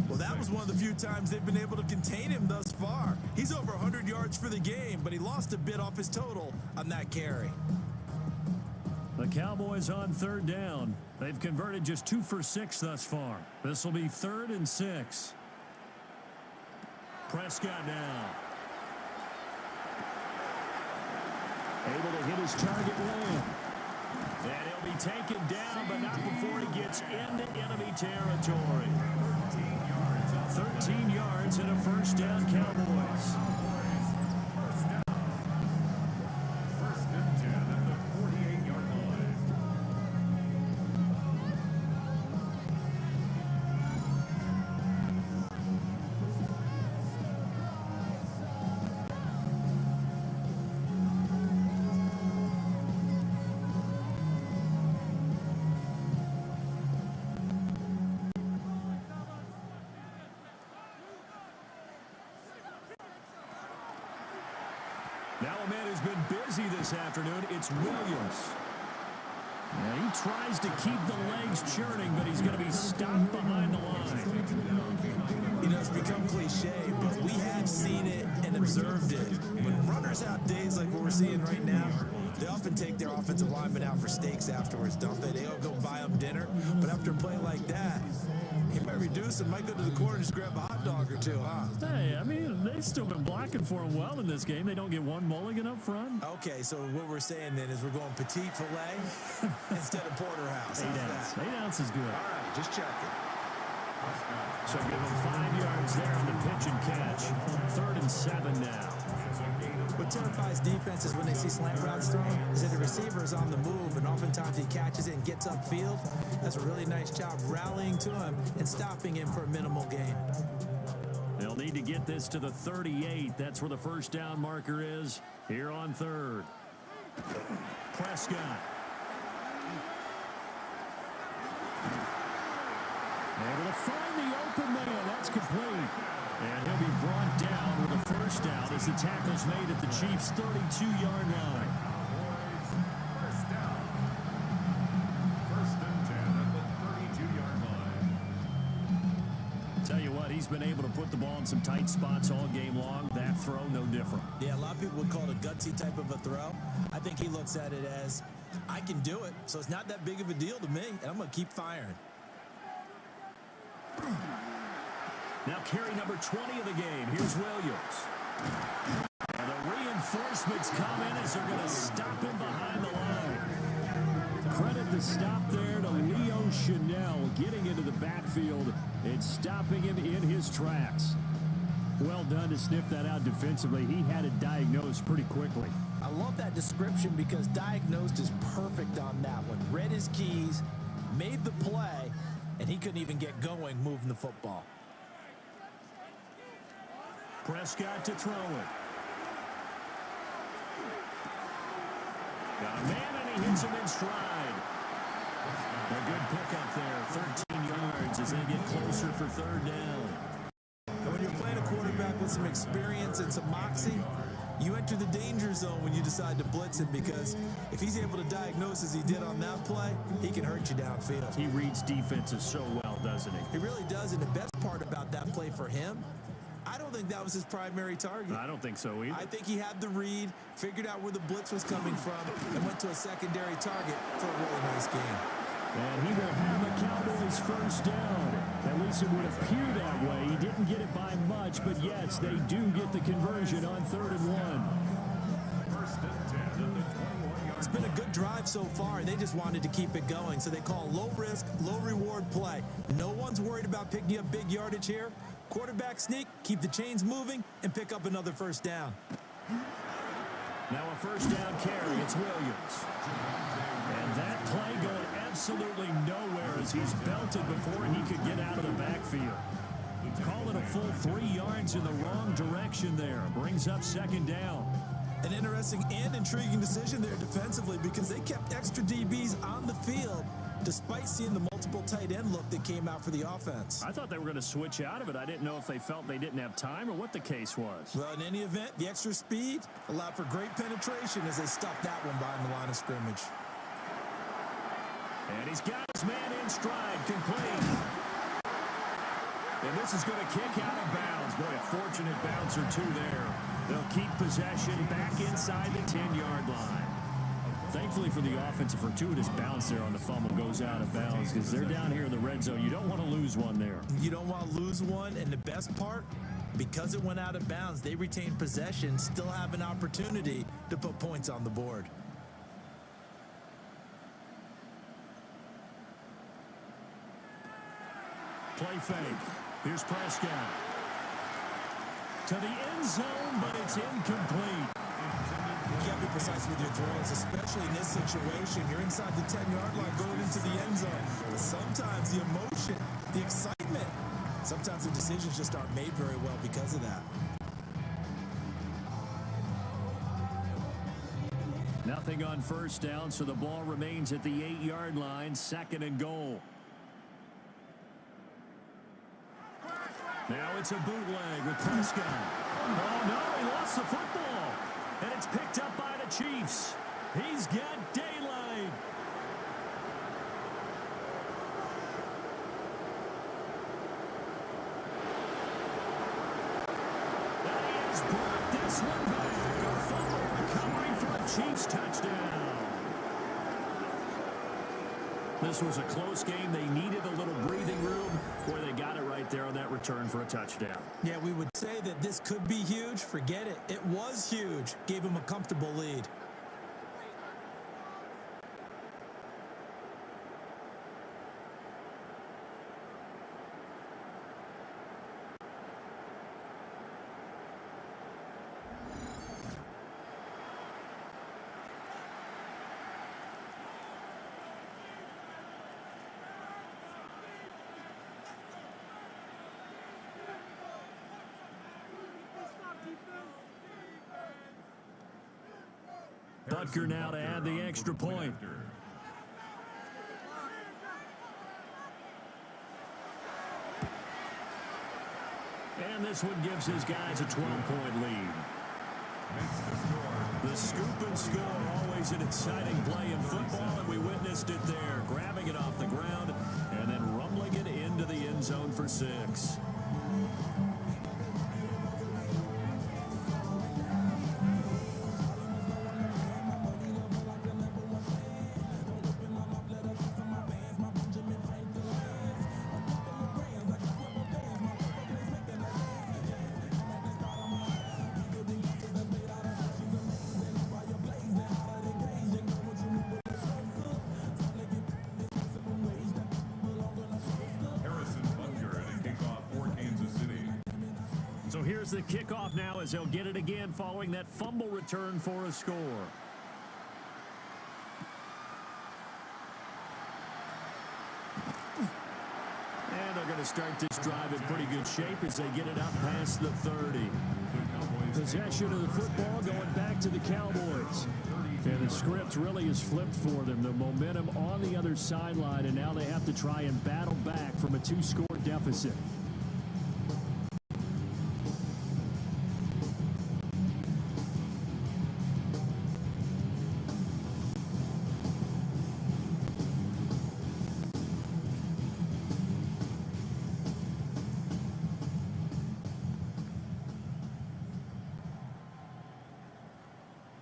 Well, that was one of the few times they've been able to contain him thus far. He's over 100 yards for the game, but he lost a bit off his total on that carry. The Cowboys on third down. They've converted just 2 for 6 thus far. This will be 3rd and 6. Prescott now. Able to hit his target man. And he'll be taken down, but not before he gets into enemy territory. 13 yards and a first down, Cowboys. First and 10 at the 48-yard line. Now a man who's been busy this afternoon, it's Williams. Now he tries to keep the legs churning, but he's going to be stopped behind the line. You know, it's become cliche cliche, but we have seen it and observed it. When runners have days like what we're seeing right now, they often take their offensive linemen out for steaks afterwards, don't they? They all go buy them dinner. But after a play like that, he might reduce it, might go to the corner and just grab a hot dog or two, huh? Hey, I mean, they've still been blocking for him well in this game. They don't get one mulligan up front. Okay, so what we're saying then is we're going petite filet instead of porterhouse. 8 ounce. 8 ounce is good. All right, just checking. So give him 5 yards there on the pitch and catch. 3rd and 7 now. What terrifies defenses when they see slant routes thrown is that the receiver is on the move, and oftentimes he catches it and gets upfield. Does a really nice job rallying to him and stopping him for a minimal gain. They'll need to get this to the 38. That's where the first down marker is here on 3rd. Prescott. Able to find the open man. That's complete. And he'll be brought down with a first down as the tackle's made at the Chiefs' 32-yard line. First down. 1st and 10 at the 32-yard line. Tell you what, he's been able to put the ball in some tight spots all game long. That throw, no different. Yeah, a lot of people would call it a gutsy type of a throw. I think he looks at it as, I can do it, so it's not that big of a deal to me, and I'm going to keep firing. Now carry number 20 of the game. Here's Williams. And the reinforcements come in as they're going to stop him behind the line. Credit the stop there to Leo Chanel getting into the backfield and stopping him in his tracks. Well done to sniff that out defensively. He had it diagnosed pretty quickly. I love that description because diagnosed is perfect on that one. Read his keys, made the play, and he couldn't even get going moving the football. Prescott to throw it. Got a man, and he hits him in stride. A good pickup there, 13 yards as they get closer for 3rd down. And when you're playing a quarterback with some experience and some moxie, you enter the danger zone when you decide to blitz him, because if he's able to diagnose as he did on that play, he can hurt you downfield. He reads defenses so well, doesn't he? He really does, and the best part about that play for him, I don't think that was his primary target. I don't think so either. I think he had the read, figured out where the blitz was coming from, and went to a secondary target for a really nice game. And he will have the Cowboys first down. At least it would appear that way. He didn't get it by much, but yes, they do get the conversion on 3rd and 1. 1st and 10 at the 21-yard. It's been a good drive so far, and they just wanted to keep it going, so they call low risk, low reward play. No one's worried about picking up big yardage here. Quarterback sneak, keep the chains moving, and pick up another first down. Now a first down carry. It's Williams. And that play going absolutely nowhere as he's belted before he could get out of the backfield. Call it a full 3 yards in the wrong direction there. Brings up 2nd down. An interesting and intriguing decision there defensively, because they kept extra DBs on the field despite seeing the multiple tight end look that came out for the offense. I thought they were going to switch out of it. I didn't know if they felt they didn't have time or what the case was. Well, in any event, the extra speed allowed for great penetration as they stuffed that one behind the line of scrimmage. And he's got his man in stride, complete. And this is going to kick out of bounds. Boy, a fortunate bounce or two there. They'll keep possession back inside the 10-yard line. Thankfully for the offense, a fortuitous bounce there on the fumble goes out of bounds because they're down here in the red zone. You don't want to lose one there. You don't want to lose one, and the best part, because it went out of bounds, they retained possession, still have an opportunity to put points on the board. Play fake. Here's Prescott. To the end zone, but it's incomplete. You got to be precise with your throws, especially in this situation. You're inside the 10-yard line going into the end zone. But sometimes the emotion, the excitement, sometimes the decisions just aren't made very well because of that. Nothing on first down, so the ball remains at the 8-yard line, 2nd and goal. Now it's a bootleg with Prescott. Oh, no, he lost the football. And it's picked up by the Chiefs. He's got daylight. has brought this one back. A fumble recovery for a Chiefs touchdown. This was a close game. They needed a little breathing room where they got it right there on that return for a touchdown. Yeah, we would say that this could be huge. Forget it. It was huge. Gave him a comfortable lead. Butker now to add the extra point. And this one gives his guys a 12-point lead. The scoop and score, always an exciting play in football, and we witnessed it there, grabbing it off the ground and then rumbling it into the end zone for 6. So here's the kickoff now as they'll get it again following that fumble return for a score. And they're going to start this drive in pretty good shape as they get it up past the 30. Possession of the football going back to the Cowboys. And the script really is flipped for them. The momentum on the other sideline, and now they have to try and battle back from a 2-score deficit.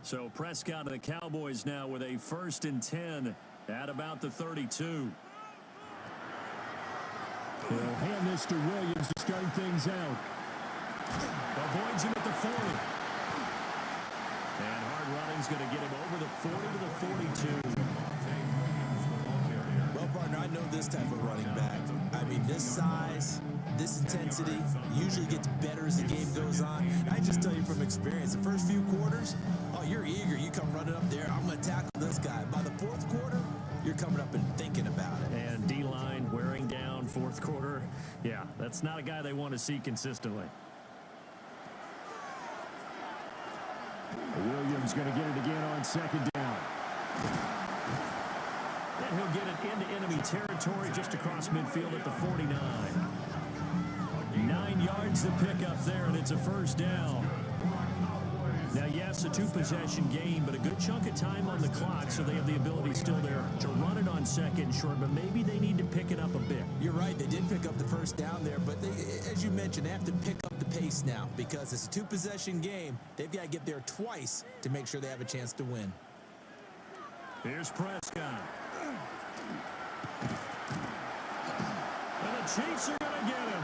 So Prescott of the Cowboys now with a 1st and 10 at about the 32. They'll hand this to Williams to start things out. Avoids him at the 40. And hard running's going to get him over the 40 to the 42. Well, partner, I know this type of running back. I mean, this size, this intensity usually gets better as the game goes on. And I just tell you from experience, the first few quarters, oh, you're eager. You come running up there. I'm going to tackle this guy. By the 4th quarter, you're coming up and thinking about it. And D-line wearing down 4th quarter. Yeah, that's not a guy they want to see consistently. Williams going to get it again on 2nd down. And he'll get it into enemy territory just across midfield at the 49. 9 yards to pick up there, and it's a 1st down. Now, yes, a 2-possession game, but a good chunk of time on the clock, so they have the ability still there to run it on 2nd and short, but maybe they need to pick it up a bit. You're right. They did pick up the 1st down there, but they, as you mentioned, they have to pick up the pace now because it's a 2-possession game. They've got to get there twice to make sure they have a chance to win. Here's Prescott. And the Chiefs are going to get him.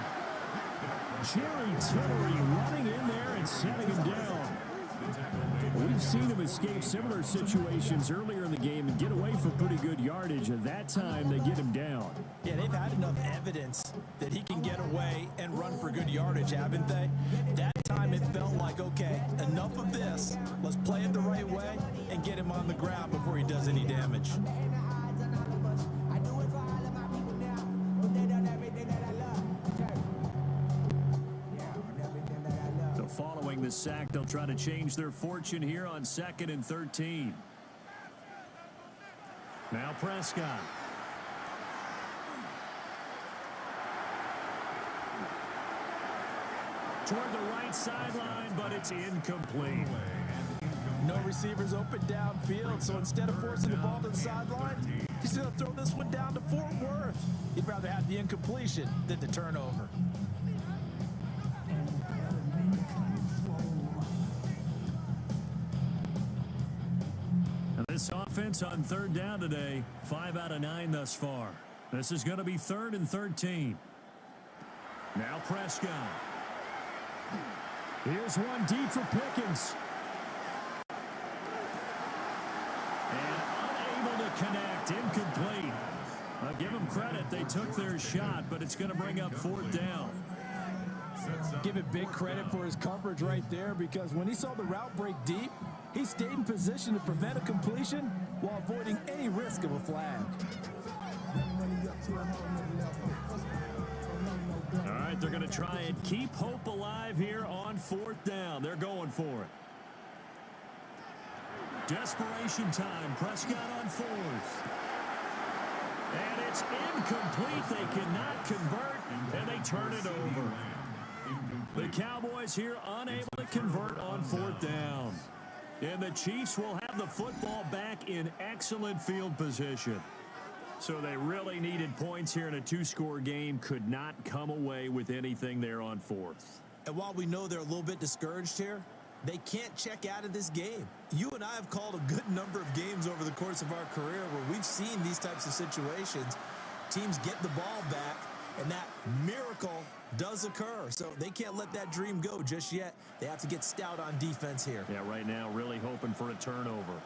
Jerry Tillery running in there and setting him down. We've seen him escape similar situations earlier in the game and get away for pretty good yardage. At that time, they get him down. Yeah, they've had enough evidence that he can get away and run for good yardage, haven't they? That time it felt like, okay, enough of this. Let's play it the right way and get him on the ground before he does any damage. Following the sack, they'll try to change their fortune here on 2nd and 13. Now Prescott. Toward the right sideline, but it's incomplete. No receivers open downfield, so instead of forcing the ball to the sideline, he's going to throw this one down to Fort Worth. He'd rather have the incompletion than the turnover. offense on third down today. 5 out of 9 thus far. This is going to be 3rd and 13. Now Prescott. Here's one deep for Pickens. And unable to connect. Incomplete. I'll give them credit. They took their shot, but it's going to bring up 4th down. Give it big credit for his coverage right there, because when he saw the route break deep, he stayed in position to prevent a completion while avoiding any risk of a flag. All right, they're going to try and keep hope alive here on 4th down. They're going for it. Desperation time. Prescott on 4th. And it's incomplete. They cannot convert, and they turn it over. The Cowboys here unable to convert on 4th down. And the Chiefs will have the football back in excellent field position. So they really needed points here in a 2-score game. Could not come away with anything there on 4th. And while we know they're a little bit discouraged here, they can't check out of this game. You and I have called a good number of games over the course of our career where we've seen these types of situations. Teams get the ball back, and that miracle does occur. So they can't let that dream go just yet. They have to get stout on defense here. Yeah, right now really hoping for a turnover.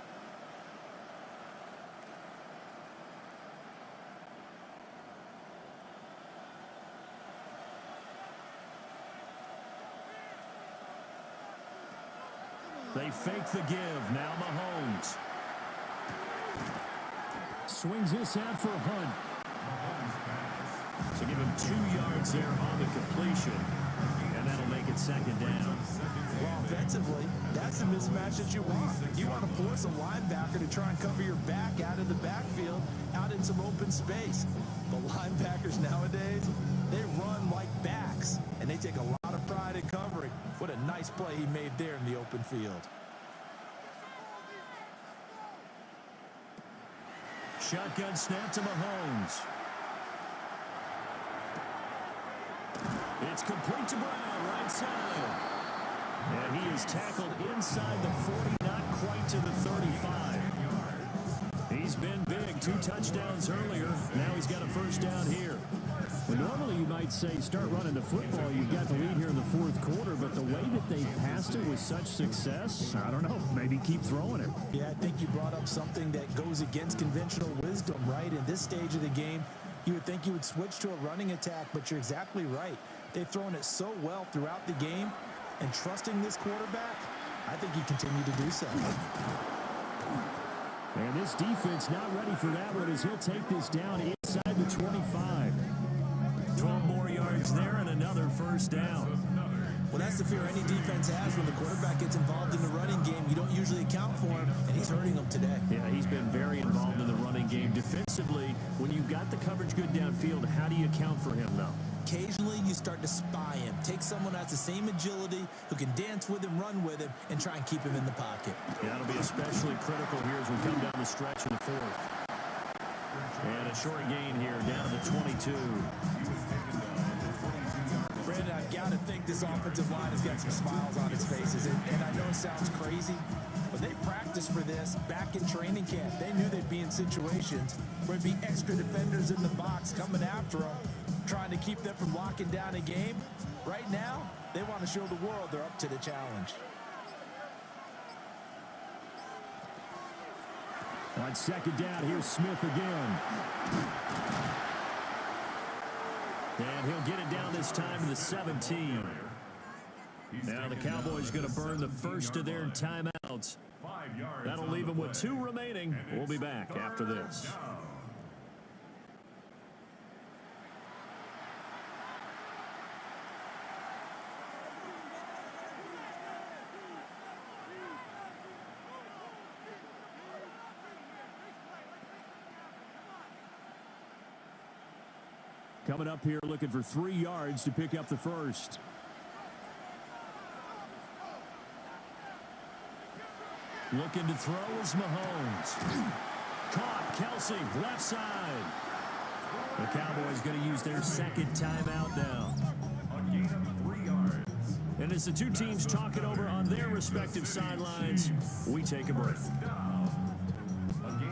They fake the give. Now Mahomes. Swings this out for Hunt. So give him 2 yards there on the completion. And that'll make it 2nd down. Well, offensively, that's the mismatch that you want. You want to force a linebacker to try and cover your back out of the backfield, out in some open space. But linebackers nowadays, they run like backs, and they take a lot of pride in covering. What a nice play he made there in the open field. Shotgun snap to Mahomes. It's complete to Brown, right side. And he is tackled inside the 40, not quite to the 35. He's been big. 2 touchdowns earlier. Now he's got a 1st down here. Well, normally you might say start running the football. You've got the lead here in the 4th quarter, but the way that they passed it with such success, I don't know, maybe keep throwing it. Yeah, I think you brought up something that goes against conventional wisdom, right? In this stage of the game, you would think you would switch to a running attack, but you're exactly right. They've thrown it so well throughout the game, and trusting this quarterback, I think you continue to do so. And this defense not ready for that one as he'll take this down inside the 25. 12 more yards there and another 1st down. Well, that's the fear any defense has when the quarterback gets involved in the running game. You don't usually account for him, and he's hurting them today. Yeah, he's been very involved in the running game. Defensively, when you've got the coverage good downfield, how do you account for him, though? Occasionally, you start to spy him. Take someone who has the same agility, who can dance with him, run with him, and try and keep him in the pocket. Yeah, that'll be especially critical here as we come down the stretch in the 4th. And a short gain here down to the 22. Brandon, I've got to think this offensive line has got some smiles on its faces. And I know it sounds crazy, but they practiced for this back in training camp. They knew they'd be in situations where there'd be extra defenders in the box coming after them, trying to keep them from locking down a game. Right now, they want to show the world they're up to the challenge. On 2nd down, here's Smith again. And he'll get it down this time to the 17. Now the Cowboys going to burn the first of their timeouts. That'll leave them with 2 remaining. We'll be back after this. Coming up here looking for 3 yards to pick up the first. Looking to throw is Mahomes. Caught, Kelsey, left side. The Cowboys going to use their 2nd timeout now. A gain of 3 yards. And as the 2 teams talk it over on their respective sidelines, we take a break. First down. A gain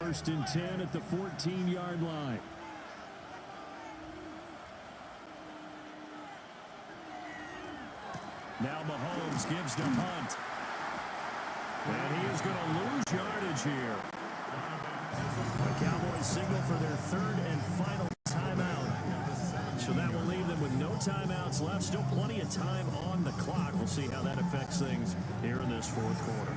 first and 10 at the 14-yard line. Now Mahomes gives to Hunt. And he is going to lose yardage here. The Cowboys signal for their third and final timeout. So that will leave them with no timeouts left. Still plenty of time on the clock. We'll see how that affects things here in this fourth quarter.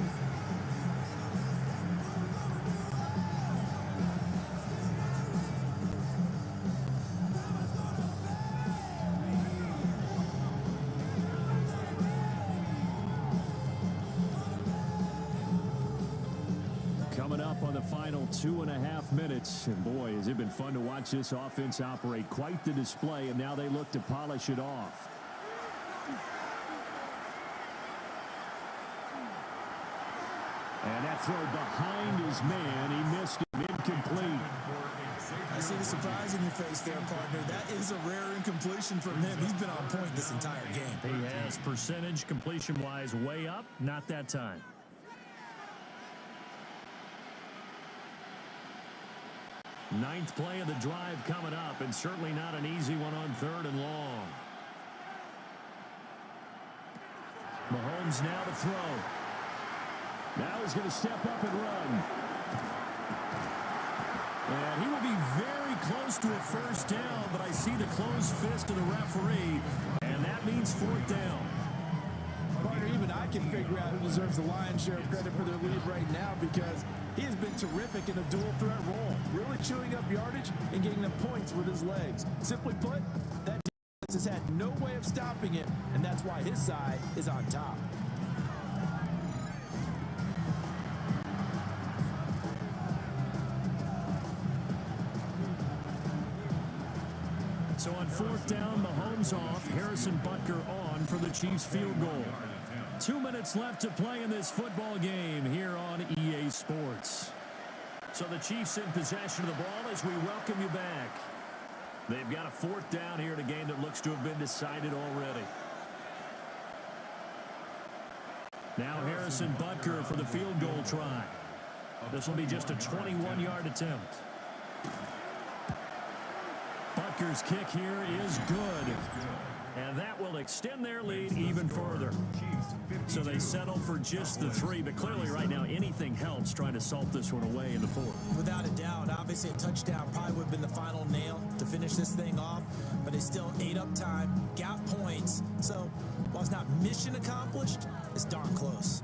Coming up on the final 2.5 minutes. And boy, has it been fun to watch this offense operate. Quite the display, and now they look to polish it off. And that throw behind his man. He missed it, incomplete. I see the surprise in your face there, partner. That is a rare incompletion from him. He's been on point this entire game. He has percentage completion-wise way up. Not that time. Ninth play of the drive coming up, and certainly not an easy one on third and long. Mahomes now to throw. Now he's going to step up and run. And he will be very close to a first down, but I see the closed fist of the referee, and that means fourth down. Partner, even I can figure out who deserves the lion's share of credit for their lead right now, because he has been terrific in a dual threat role, really chewing up yardage and getting them points with his legs. Simply put, that defense has had no way of stopping it, and that's why his side is on top. So on fourth down, Mahomes off, Harrison Butker on for the Chiefs field goal. 2 minutes left to play in this football game here on EA Sports. So the Chiefs in possession of the ball as we welcome you back. They've got a fourth down here in a game that looks to have been decided already. Now Harrison Butker for the field goal try. This will be just a 21-yard attempt. Butker's kick here is good. And that will extend their lead even further. So they settle for just the 3, but clearly right now anything helps trying to salt this one away in the fourth. Without a doubt, obviously a touchdown probably would have been the final nail to finish this thing off, but they still ate up time, got points. So while it's not mission accomplished, it's darn close.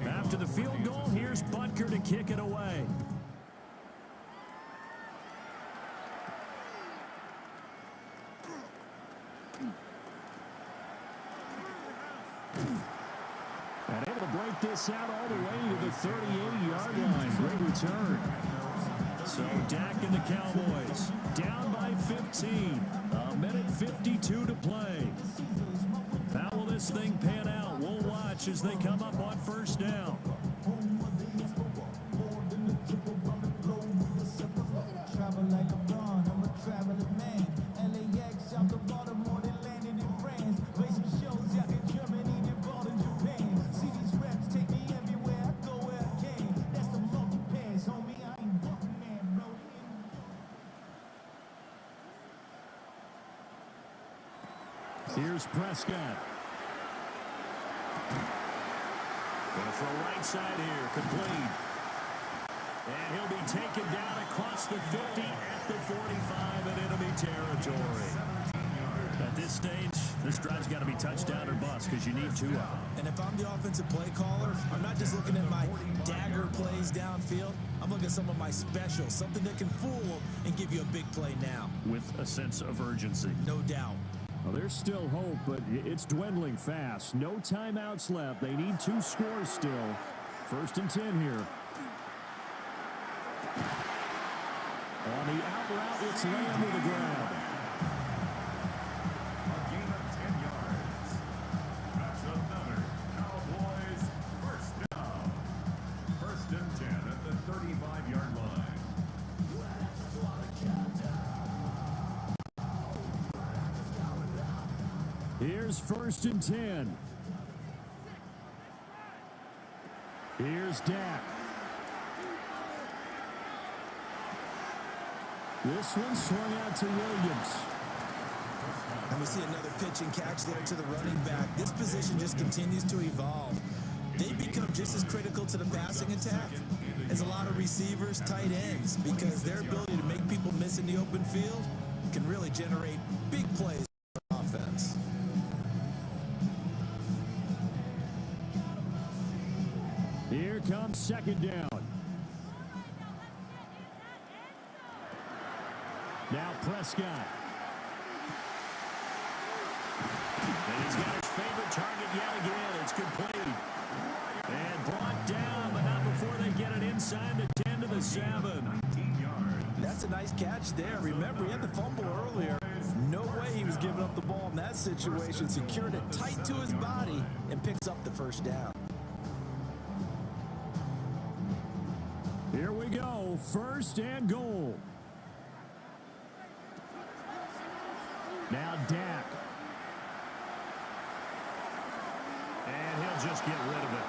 After the field goal, here's Butker to kick it away. And able to break this out all the way to the 38-yard line. Great return. So Dak and the Cowboys down by 15. A minute 52 to play. How will this thing pan out? We'll watch as they come up on first down. Here's Prescott. Going for a right side here, complete. And he'll be taken down across the 50 at the 45 in enemy territory. At this stage, this drive's got to be touchdown or bust because you need 2 of them. And if I'm the offensive play caller, I'm not just looking at my dagger plays downfield. I'm looking at some of my specials, something that can fool them and give you a big play now. With a sense of urgency. No doubt. Well, there's still hope, but it's dwindling fast. No timeouts left. They need 2 scores still. First and 10 here. On the out route, it's Lamb with a grab. A gain of 10 yards. That's another Cowboys first down. First and 10 at the Here's 1st and 10. Here's Dak. This one swung out to Williams. And we see another pitch and catch there to the running back. This position just continues to evolve. They become just as critical to the passing attack as a lot of receivers, tight ends, because their ability to make people miss in the open field can really generate big plays for offense. Here comes 2nd down. Now Prescott. And he's got his favorite target yet again. It's complete. And brought down, but not before they get it inside the 10 to the 7. That's a nice catch there. Remember, he had the fumble earlier. No way he was giving up the ball in that situation. Secured it tight to his body and picks up the 1st down. Here we go. 1st and goal. Now Dak. And he'll just get rid of it.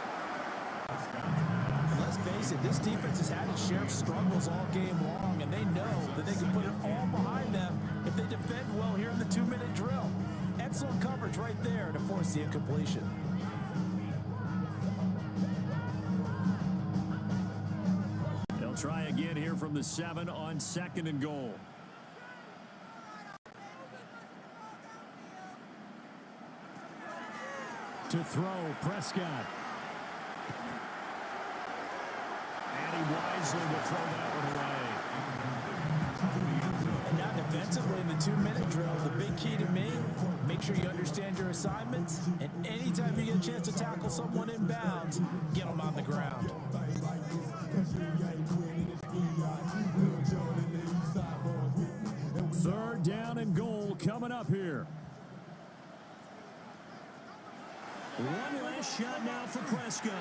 Let's face it, this defense has had its share of struggles all game long, and they know that they can put it all behind them if they defend well here in the 2-minute drill. Excellent coverage right there to force the incompletion. They'll try again here from the 7 on 2nd and goal. To throw, Prescott. And he wisely will throw that one away. And now defensively in the 2-minute drill, the big key to me, make sure you understand your assignments, and anytime you get a chance to tackle someone in bounds, get them on the ground. Third down and goal coming up here. One last shot now for Prescott.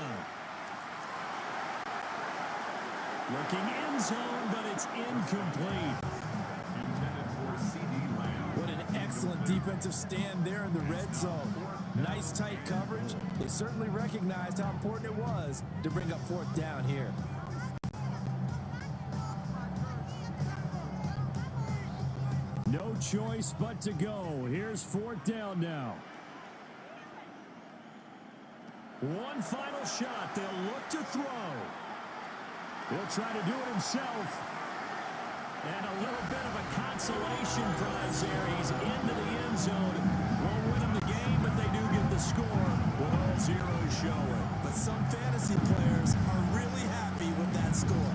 Looking end zone, but it's incomplete. What an excellent defensive stand there in the red zone. Nice tight coverage. They certainly recognized how important it was to bring up 4th down here. No choice but to go. Here's 4th down now. One final shot. They'll look to throw. He'll try to do it himself. And a little bit of a consolation prize there. He's into the end zone. Won't win him the game, but they do get the score with all zeros showing. But some fantasy players are really happy with that score.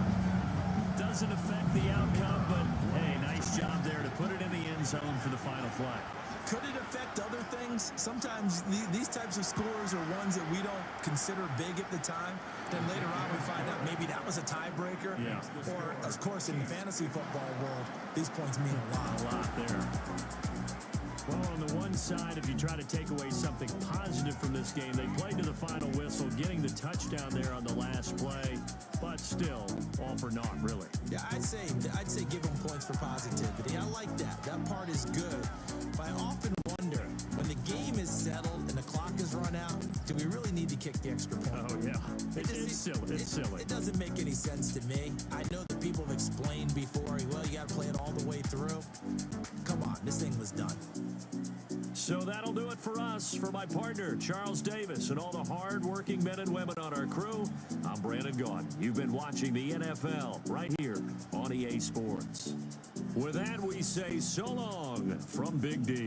Doesn't affect the outcome, but hey, nice job there to put it in the end zone for the final play. Could it affect other things? Sometimes these types of scores are ones that we don't consider big at the time. Then later on we find out maybe that was a tiebreaker. Yeah. Or, of course, in the fantasy football world, these points mean a lot. A lot there. Well, on the one side, if you try to take away something positive from this game, they played to the final whistle, getting the touchdown there on the last play, but still, all for naught, really. Yeah, I'd say give them points for positivity. I like that. That part is good. But I often wonder, when the game is settled and the clock is run out, do we really need to kick the extra point? Oh, yeah. It's silly. It's silly. It doesn't make any sense to me. I know that people have explained before, well, you got to play it all the way through. Come on, this thing was done. So that'll do it for us. For my partner, Charles Davis, and all the hard-working men and women on our crew, I'm Brandon Gaughan. You've been watching the NFL right here on EA Sports. With that, we say so long from Big D.